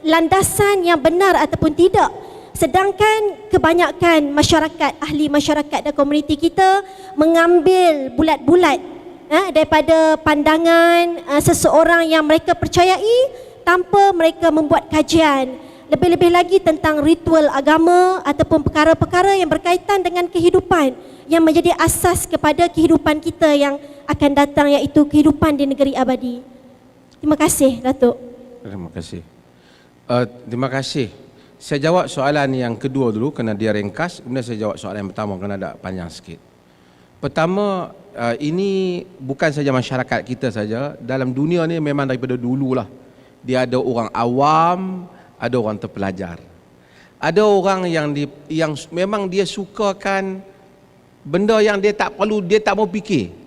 landasan yang benar ataupun tidak, sedangkan kebanyakan masyarakat, ahli masyarakat dan komuniti kita mengambil bulat-bulat daripada pandangan seseorang yang mereka percayai tanpa mereka membuat kajian lebih-lebih lagi tentang ritual agama ataupun perkara-perkara yang berkaitan dengan kehidupan yang menjadi asas kepada kehidupan kita yang akan datang, iaitu kehidupan di negeri abadi. Terima kasih, Datuk. Terima kasih. Terima kasih. Saya jawab soalan yang kedua dulu kerana dia ringkas, kemudian saya jawab soalan yang pertama kerana ada panjang sikit. Pertama, ini bukan saja masyarakat kita saja, dalam dunia ni memang daripada dululah. Dia ada orang awam, ada orang terpelajar. Ada orang yang memang dia sukakan benda yang dia tak perlu, dia tak mau fikir.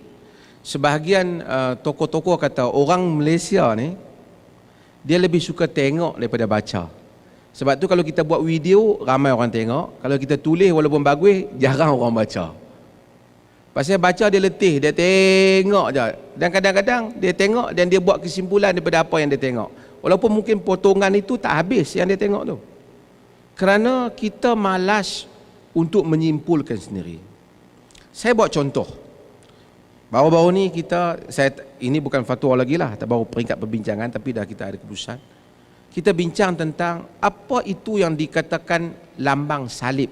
Sebahagian tokoh-tokoh kata orang Malaysia ni dia lebih suka tengok daripada baca. Sebab tu kalau kita buat video ramai orang tengok, kalau kita tulis walaupun bagus jarang orang baca. Pasal baca dia letih, dia tengok je. Dan kadang-kadang dia tengok dan dia buat kesimpulan daripada apa yang dia tengok. Walaupun mungkin potongan itu tak habis yang dia tengok tu. Kerana kita malas untuk menyimpulkan sendiri. Saya buat contoh. Baru-baru ni ini bukan fatwa lagi lah, baru peringkat perbincangan, tapi dah kita ada keputusan. Kita bincang tentang apa itu yang dikatakan lambang salib.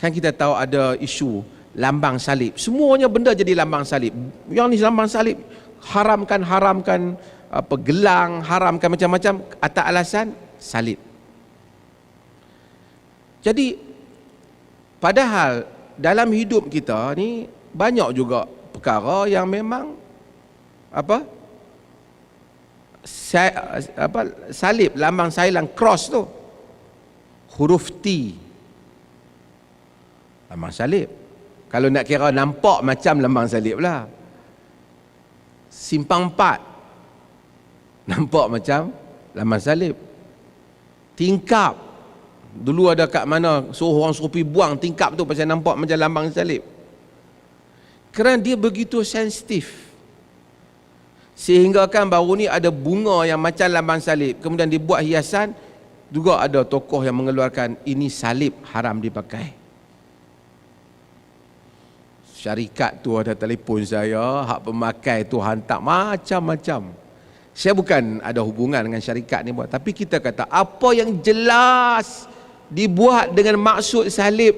Kan kita tahu ada isu lambang salib. Semuanya benda jadi lambang salib. Yang ni lambang salib, haramkan apa gelang, haramkan macam-macam atas alasan salib. Jadi padahal dalam hidup kita ni banyak juga perkara yang memang salib, lambang sailang, cross tu, huruf T, lambang salib. Kalau nak kira nampak macam lambang salib lah. Simpang 4 nampak macam lambang salib. Tingkap, dulu ada kat mana orang suruh pergi buang tingkap tu pasal nampak macam lambang salib. Kerana dia begitu sensitif, sehingga kan baru ni ada bunga yang macam lambang salib, kemudian dibuat hiasan. Juga ada tokoh yang mengeluarkan ini salib, haram dipakai. Syarikat tu ada telefon saya, hak pemakai tu hantar macam-macam. Saya bukan ada hubungan dengan syarikat ni, tapi kita kata apa yang jelas dibuat dengan maksud salib,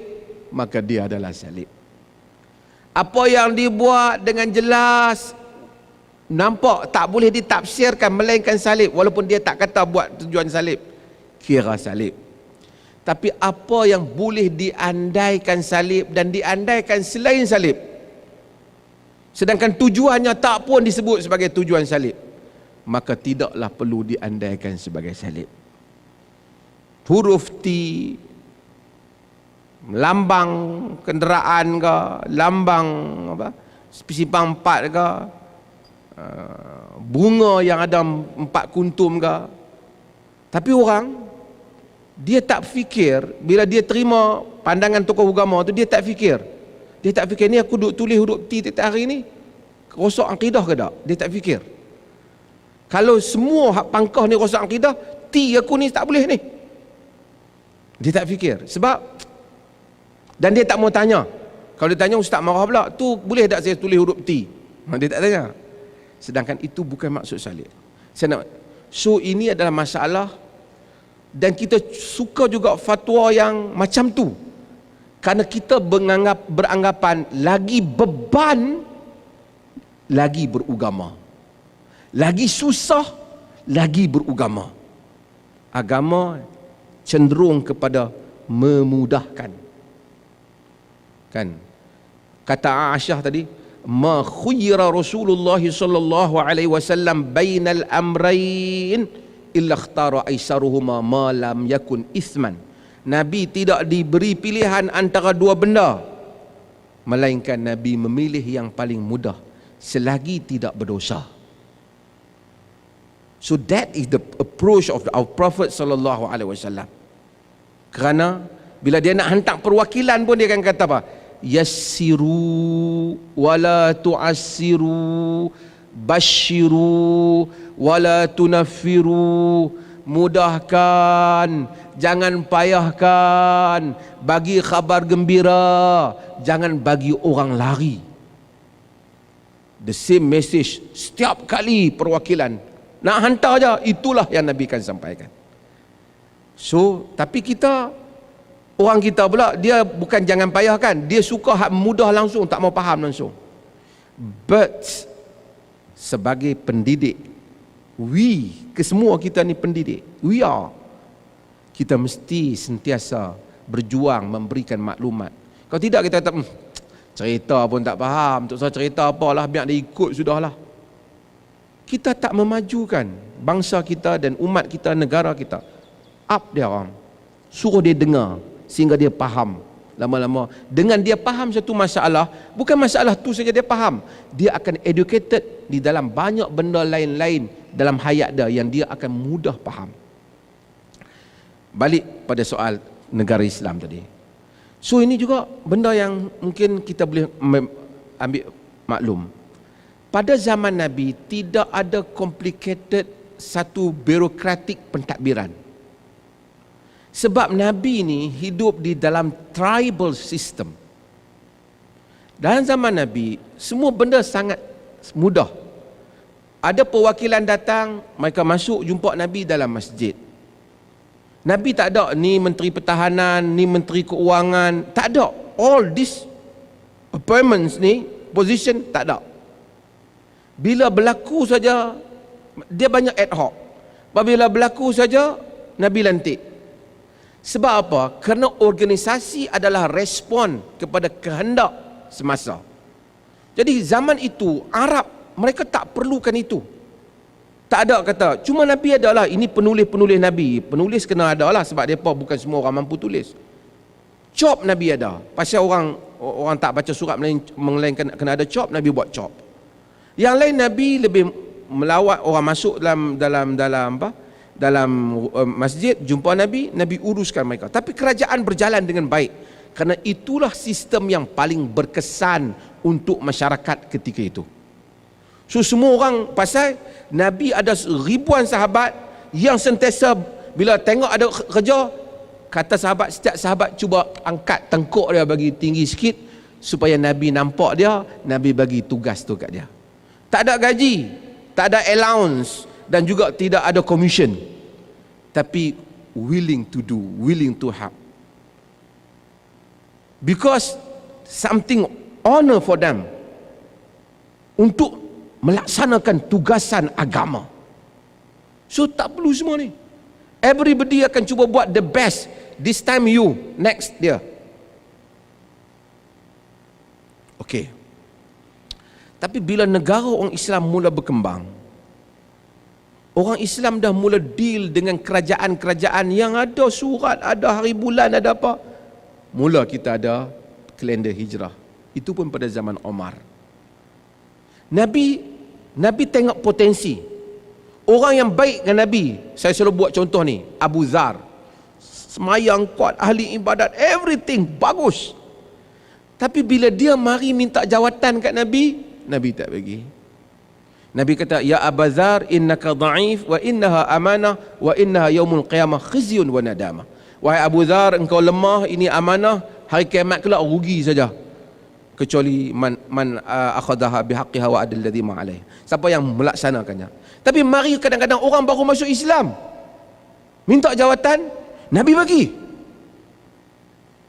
maka dia adalah salib. Apa yang dibuat dengan jelas nampak tak boleh ditafsirkan melainkan salib, walaupun dia tak kata buat tujuan salib, kira salib. Tapi apa yang boleh diandaikan salib dan diandaikan selain salib, sedangkan tujuannya tak pun disebut sebagai tujuan salib, maka tidaklah perlu diandaikan sebagai salib. Huruf T, lambang kenderaan ke, lambang simpang 4 ke, bunga yang ada 4 kuntum ke. Tapi orang, dia tak fikir, bila dia terima pandangan tokoh agama tu, dia tak fikir ni aku duk tulis huruf T tiap hari ni rosak akidah ke tak? Dia tak fikir. Kalau semua hak pangkah ni rosak akidah, T aku ni tak boleh ni. Dia tak fikir. Sebab, dan dia tak mau tanya. Kalau dia tanya, ustaz marah pula, tu boleh tak saya tulis huruf T? Dia tak tanya. Sedangkan itu bukan maksud salib. So ini adalah masalah, dan kita suka juga fatwa yang macam tu, kerana kita beranggapan lagi beban lagi berugama, lagi susah lagi berugama. Agama cenderung kepada memudahkan. Kan kata Aisyah tadi, ma khuyira Rasulullah sallallahu alaihi wasallam bainal amrayn illa ikhtara aisaruhuma ma lam yakun isman. Nabi tidak diberi pilihan antara dua benda, melainkan Nabi memilih yang paling mudah selagi tidak berdosa. So that is the approach of our Prophet sallallahu alaihi wasallam. Kerana bila dia nak hantar perwakilan pun dia akan kata apa? Yassiru wala tu'assiru, basyiru wala tunaffiru, mudahkan, jangan payahkan, bagi khabar gembira, jangan bagi orang lari. The same message setiap kali perwakilan nak hantar je, itulah yang Nabi akan sampaikan. So, tapi kita, orang kita pula, dia bukan jangan payahkan, dia suka hak mudah langsung, tak mau faham langsung. But sebagai pendidik, kesemua kita ni pendidik, kita mesti sentiasa berjuang memberikan maklumat. Kalau tidak, kita kata cerita pun tak faham, tak usah cerita apalah, biar dia ikut sudahlah. Kita tak memajukan bangsa kita dan umat kita, negara kita. Up dia orang, suruh dia dengar sehingga dia faham. Lama-lama dengan dia faham satu masalah, bukan masalah tu saja dia faham, dia akan educated di dalam banyak benda lain-lain dalam hayat dia yang dia akan mudah faham. Balik pada soal negara Islam tadi. So ini juga benda yang mungkin kita boleh ambil maklum. Pada zaman Nabi tidak ada complicated satu birokratik pentadbiran. Sebab Nabi ni hidup di dalam tribal system. Dalam zaman Nabi, semua benda sangat mudah. Ada perwakilan datang, mereka masuk jumpa Nabi dalam masjid. Nabi tak ada ni menteri pertahanan, ni menteri keuangan, tak ada. All these appointments ni, position tak ada. Bila berlaku saja, dia banyak ad hoc. Apabila berlaku saja, Nabi lantik. Sebab apa? Kerana organisasi adalah respon kepada kehendak semasa. Jadi zaman itu Arab mereka tak perlukan itu. Tak ada kata, cuma Nabi adalah ini penulis-penulis Nabi. Penulis kena ada lah sebab mereka bukan semua orang mampu tulis. Chop Nabi ada. Pasal orang tak baca surat melainkan kena ada chop, Nabi buat chop. Yang lain Nabi lebih melawat orang masuk dalam masjid, jumpa Nabi, Nabi uruskan mereka. Tapi kerajaan berjalan dengan baik. Kerana itulah sistem yang paling berkesan untuk masyarakat ketika itu. So semua orang, pasal Nabi ada ribuan sahabat yang sentiasa bila tengok ada kerja, kata sahabat, setiap sahabat cuba angkat tengkuk dia bagi tinggi sikit supaya Nabi nampak dia, Nabi bagi tugas tu kat dia. Tak ada gaji, tak ada allowance dan juga tidak ada commission. Tapi willing to do, willing to help. Because something honor for them untuk melaksanakan tugasan agama. So tak perlu semua ni. Everybody akan cuba buat the best. This time you, next dia. Okay. Tapi bila negara orang Islam mula berkembang, orang Islam dah mula deal dengan kerajaan-kerajaan yang ada surat, ada hari bulan, ada apa. Mula kita ada kalender hijrah. Itu pun pada zaman Omar. Nabi tengok potensi. Orang yang baik dengan Nabi, saya selalu buat contoh ni, Abu Zar. Semayang kuat, ahli ibadat, everything bagus. Tapi bila dia mari minta jawatan kat Nabi, Nabi tak bagi. Nabi kata, ya Abu Zar, innaka dha'if wa innaha amanah wa innaha yaumul qiyamah khizyun wa nadamah. Wahai Abu Zar, engkau lemah, ini amanah, hari kiamat kelak rugi saja. Kecuali man akhadaha bihaqqiha wa adil ladzi ma'alaihi. Siapa yang melaksanakannya. Tapi mari kadang-kadang orang baru masuk Islam, minta jawatan, Nabi bagi.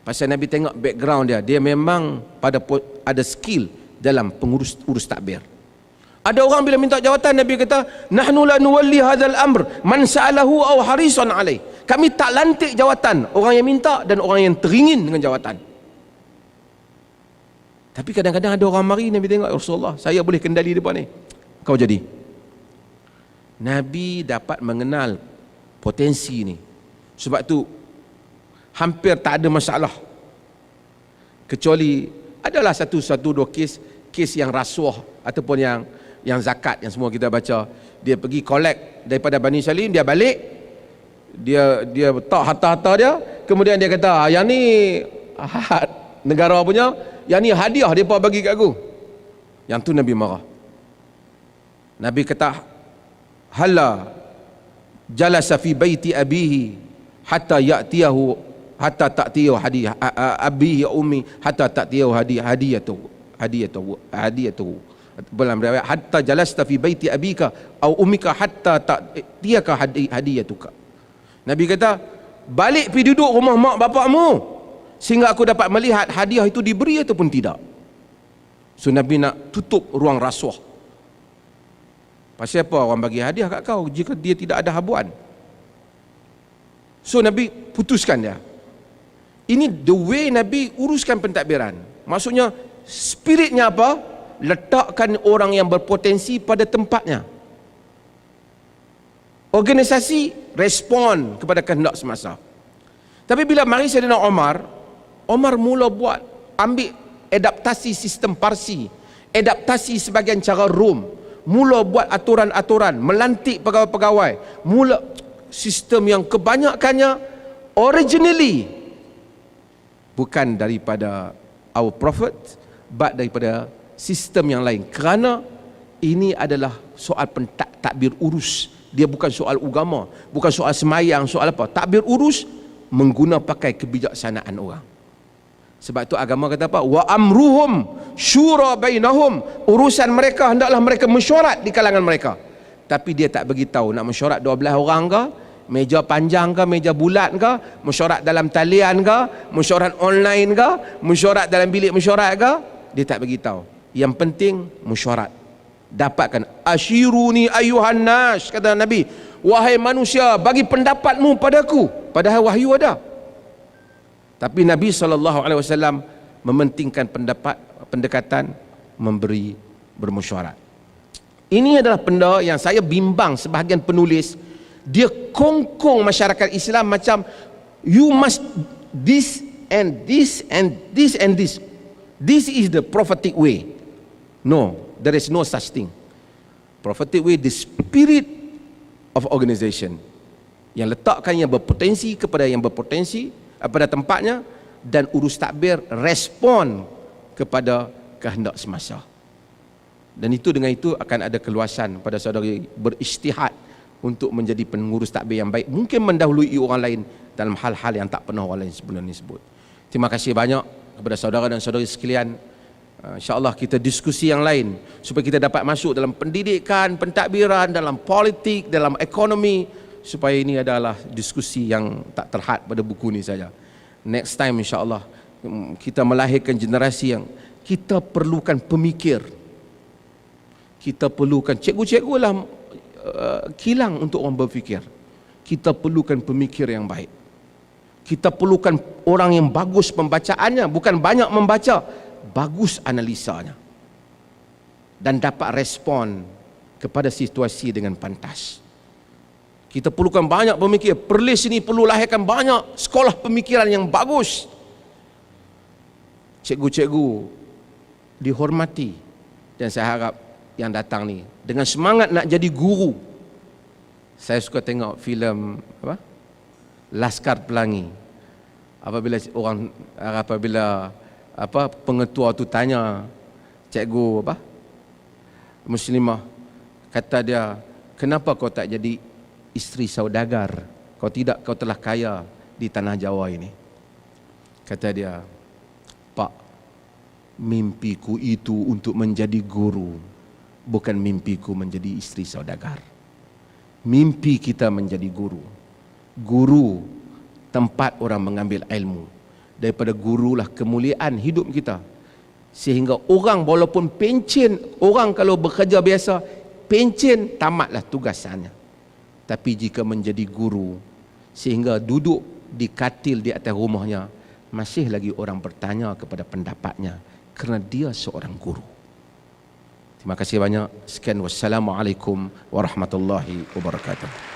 Pasal Nabi tengok background dia, dia memang ada skill dalam urus takbir. Ada orang bila minta jawatan, Nabi kata, nahnu la nuwalli hadzal amr man sa'alahu aw harisan alaih. Kami tak lantik jawatan orang yang minta dan orang yang teringin dengan jawatan. Tapi kadang-kadang ada orang mari, Nabi tengok, Rasulullah, saya boleh kendali depan ni, kau jadi. Nabi dapat mengenal potensi ni. Sebab tu hampir tak ada masalah. Kecuali adalah satu dua kes yang rasuah ataupun yang zakat yang semua kita baca. Dia pergi collect daripada Bani Salim, dia balik, dia letak harta-harta dia, kemudian dia kata, yang ni negara punya, yang ni hadiah depa bagi kat aku. Yang tu Nabi marah. Nabi kata, halla jalasa fi baiti abihi hatta ya'tiyahu hatta ta'tiyahu hadiah abihi ummi hatta ta'tiyahu hadiyatuhu. Dalam riwayat, hatta jalasta fi baiti abika au ummika hatta ta'tiyaka hadiyatuka. Nabi kata, balik pergi duduk rumah mak bapakmu sehingga aku dapat melihat hadiah itu diberi ataupun tidak. So Nabi nak tutup ruang rasuah. Pasal apa orang bagi hadiah kat kau jika dia tidak ada habuan? So Nabi putuskan dia. Ini the way Nabi uruskan pentadbiran. Maksudnya spiritnya apa? Letakkan orang yang berpotensi pada tempatnya. Organisasi respon kepada kehendak semasa. Tapi bila mari Saidina Omar mula ambil adaptasi sistem Parsi, adaptasi sebagian cara Rom, mula buat aturan-aturan, melantik pegawai-pegawai, mula sistem yang kebanyakannya originally bukan daripada our prophet, but daripada sistem yang lain. Kerana ini adalah soal takbir urus. Dia bukan soal agama, bukan soal semayang, soal apa. Takbir urus mengguna pakai kebijaksanaan orang. Sebab tu agama kata apa? Wa amruhum syura bainahum. Urusan mereka hendaklah mereka mesyuarat di kalangan mereka. Tapi dia tak beritahu nak mesyuarat 12 orang ke, meja panjang ke, meja bulat ke, mesyuarat dalam talian ke, mesyuarat online ke, mesyuarat dalam bilik mesyuarat ke, dia tak beritahu. Yang penting mesyuarat. Dapatkan asyiruni ayuhan nas, kata Nabi, wahai manusia, bagi pendapatmu padaku. Padahal wahyu ada. Tapi Nabi SAW mementingkan pendekatan memberi bermesyuarat. Ini adalah benda yang saya bimbang sebahagian penulis, dia kongkong masyarakat Islam macam you must this and this and this and this. This is the prophetic way. No, there is no such thing. Prophetic way, the spirit of organization, yang letakkan yang berpotensi kepada yang berpotensi pada tempatnya, dan urus takbir respon kepada kehendak semasa. Dan itu, dengan itu akan ada keluasan pada saudari berijtihad untuk menjadi pengurus takbir yang baik, mungkin mendahului orang lain dalam hal-hal yang tak pernah orang lain sebelum ini sebut. Terima kasih banyak kepada saudara dan saudari sekalian. InsyaAllah kita diskusi yang lain supaya kita dapat masuk dalam pendidikan, pentadbiran, dalam politik, dalam ekonomi, supaya ini adalah diskusi yang tak terhad pada buku ni saja. Next time insya-Allah kita melahirkan generasi yang kita perlukan pemikir. Kita perlukan cikgu-cikgu lah kilang untuk orang berfikir. Kita perlukan pemikir yang baik. Kita perlukan orang yang bagus pembacaannya, bukan banyak membaca, bagus analisanya, dan dapat respon kepada situasi dengan pantas. Kita perlukan banyak pemikir. Perlis ini perlu lahirkan banyak sekolah pemikiran yang bagus. Cikgu-cikgu dihormati, dan saya harap yang datang ni dengan semangat nak jadi guru. Saya suka tengok filem apa? Laskar Pelangi. Apabila pengetua tu tanya cikgu apa? Muslimah, kata dia, kenapa kau tak jadi isteri saudagar? Kau tidak, kau telah kaya di tanah Jawa ini. Kata dia, Pak, mimpiku itu untuk menjadi guru, bukan mimpiku menjadi isteri saudagar. Mimpi kita menjadi guru. Guru tempat orang mengambil ilmu. Daripada gurulah kemuliaan hidup kita. Sehingga orang walaupun pencen, orang kalau bekerja biasa pencen, tamatlah tugasannya. Tapi jika menjadi guru, sehingga duduk di katil di atas rumahnya, masih lagi orang bertanya kepada pendapatnya, kerana dia seorang guru. Terima kasih banyak. Sekian, wassalamualaikum warahmatullahi wabarakatuh.